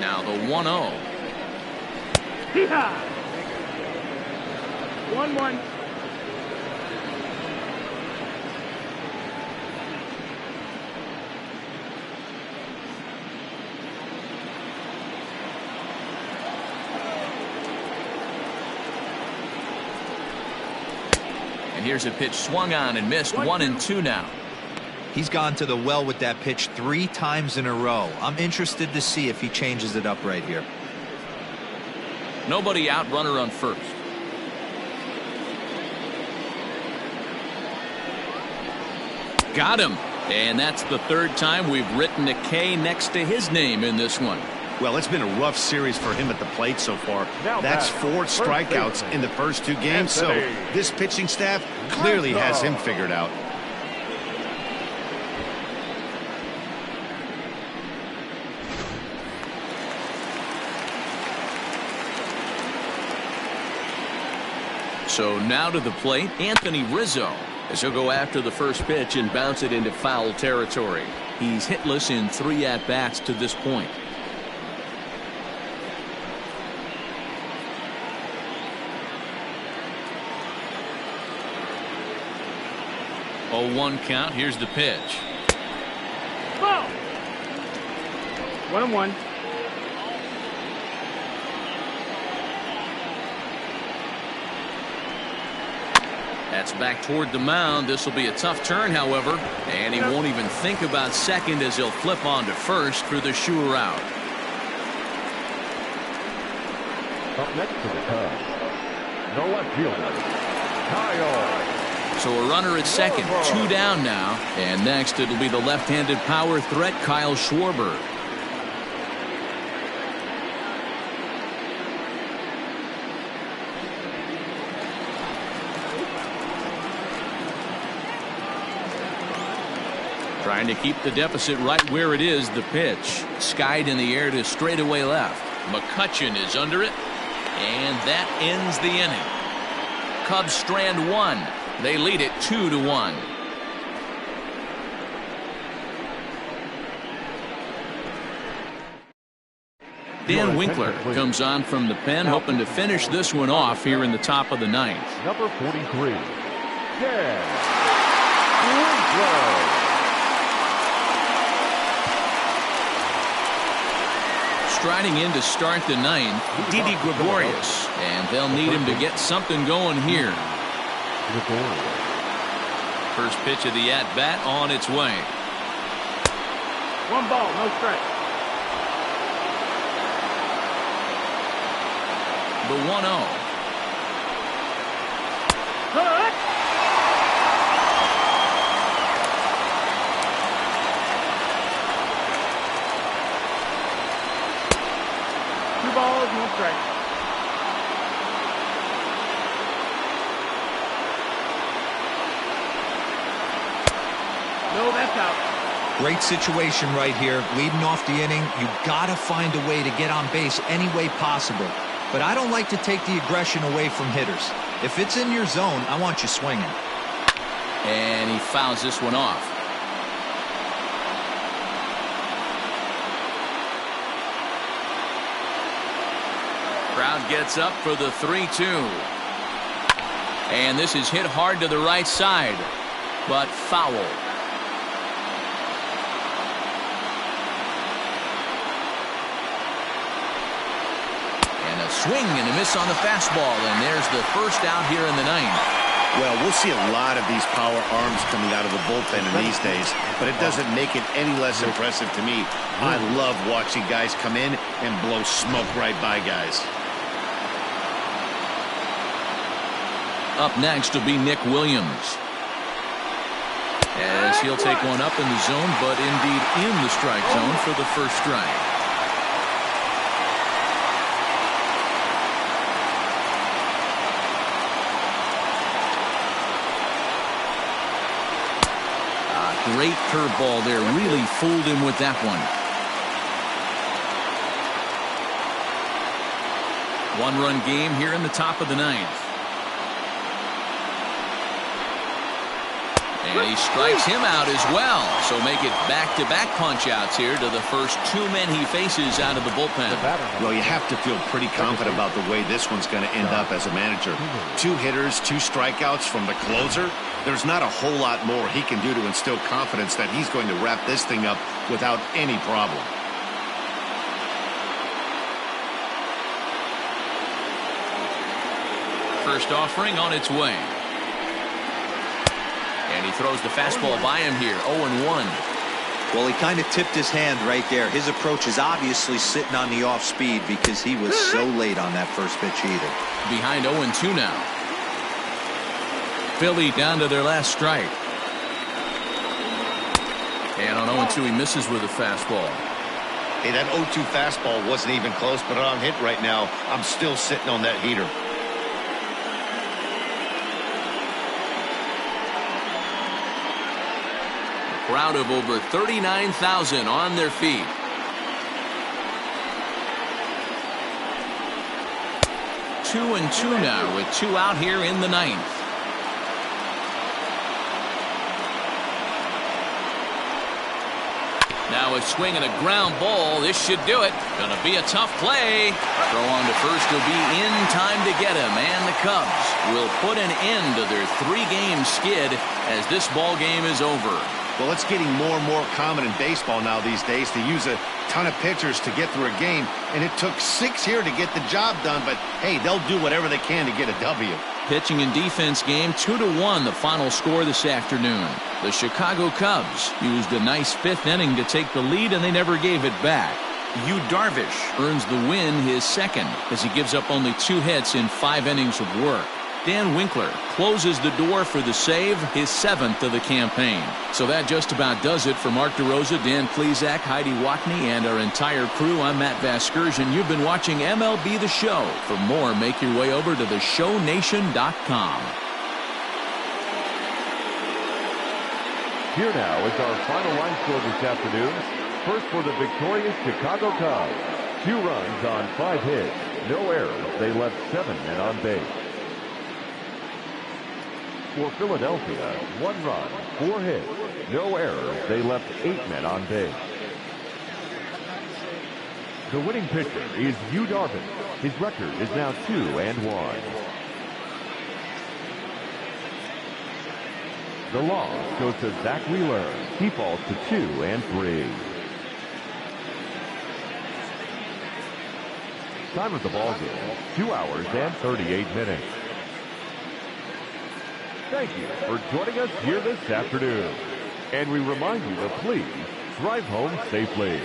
Now the 1-0. 1-1. And here's a pitch swung on and missed. 1-2 now. He's gone to the well with that pitch 3 times in a row. I'm interested to see if he changes it up right here. Nobody out, runner on first. Got him. And that's the 3rd time we've written a K next to his name in this one. Well, it's been a rough series for him at the plate so far. Now That's back, 4 first strikeouts baseman, in the first 2 games, so Anthony this pitching staff clearly has him figured out. So now to the plate, Anthony Rizzo, as he'll go after the first pitch and bounce it into foul territory. He's hitless in 3 at-bats to this point. 0-1 count. Here's the pitch. Ball. 1-1. That's back toward the mound. This will be a tough turn, however, and he won't even think about second as he'll flip on to first for the sure out. Up next to the Cubs, the left fielder, Kyle. So a runner at second, 2 down now, and next it'll be the left-handed power threat Kyle Schwarber. Trying to keep the deficit right where it is. The pitch skied in the air to straightaway left. McCutchen is under it, and that ends the inning. Cubs strand 1. They lead it 2-1. Dan Winkler comes on from the pen, hoping to finish this one off here in the top of the 9th. Number 43, Dan Winkler. Striding in to start the 9th, Didi Gregorius, and they'll need him to get something going here. First pitch of the at-bat on its way. 1 ball, no strike. The 1-0. Cut. Two balls, no strike. No, that's out. Great situation right here. Leading off the inning, you gotta find a way to get on base any way possible. But I don't like to take the aggression away from hitters. If it's in your zone, I want you swinging. And he fouls this one off. Crowd gets up for the 3-2. And this is hit hard to the right side, but foul. Swing and a miss on the fastball, and there's the first out here in the 9th. Well, we'll see a lot of these power arms coming out of the bullpen in these days, but it doesn't make it any less impressive to me. I love watching guys come in and blow smoke right by guys. Up next will be Nick Williams, as he'll take one up in the zone, but indeed in the strike zone for the first strike. Great curveball there. Really fooled him with that one. 1-run game here in the top of the 9th. And he strikes him out as well. So make it back-to-back punch-outs here to the first 2 men he faces out of the bullpen. Well, you have to feel pretty confident about the way this one's going to end up as a manager. 2 hitters, 2 strikeouts from the closer. There's not a whole lot more he can do to instill confidence that he's going to wrap this thing up without any problem. First offering on its way. And he throws the fastball by him here, 0-1. Well, he kind of tipped his hand right there. His approach is obviously sitting on the off speed because he was so late on that first pitch either. Behind 0-2 now. Philly down to their last strike. And on 0-2 he misses with a fastball. Hey, that 0-2 fastball wasn't even close, but on hit right now, I'm still sitting on that heater. A crowd of over 39,000 on their feet. Two and two now with 2 out here in the 9th. Now a swing and a ground ball. This should do it. Gonna be a tough play. Throw on to first will be in time to get him. And the Cubs will put an end to their 3-game skid as this ball game is over. Well, it's getting more and more common in baseball now these days to use a ton of pitchers to get through a game. And it took 6 here to get the job done. But, hey, they'll do whatever they can to get a W. Pitching and defense game 2-1 the final score this afternoon. The Chicago Cubs used a nice 5th inning to take the lead and they never gave it back. Yu Darvish earns the win, his 2nd, as he gives up only 2 hits in 5 innings of work. Dan Winkler closes the door for the save, his 7th of the campaign. So that just about does it for Mark DeRosa, Dan Plesac, Heidi Watney, and our entire crew. I'm Matt Vasgersian. You've been watching MLB The Show. For more, make your way over to theshownation.com. Here now is our final line score this afternoon. First for the victorious Chicago Cubs. 2 runs on 5 hits. No errors. They left 7 men on base. For Philadelphia, 1 run, 4 hits, no errors. They left 8 men on base. The winning pitcher is Yu Darvish. His record is now 2-1. The loss goes to Zach Wheeler. He falls to 2-3. Time of the ball game, 2 hours and 38 minutes. Thank you for joining us here this afternoon. And we remind you to please drive home safely.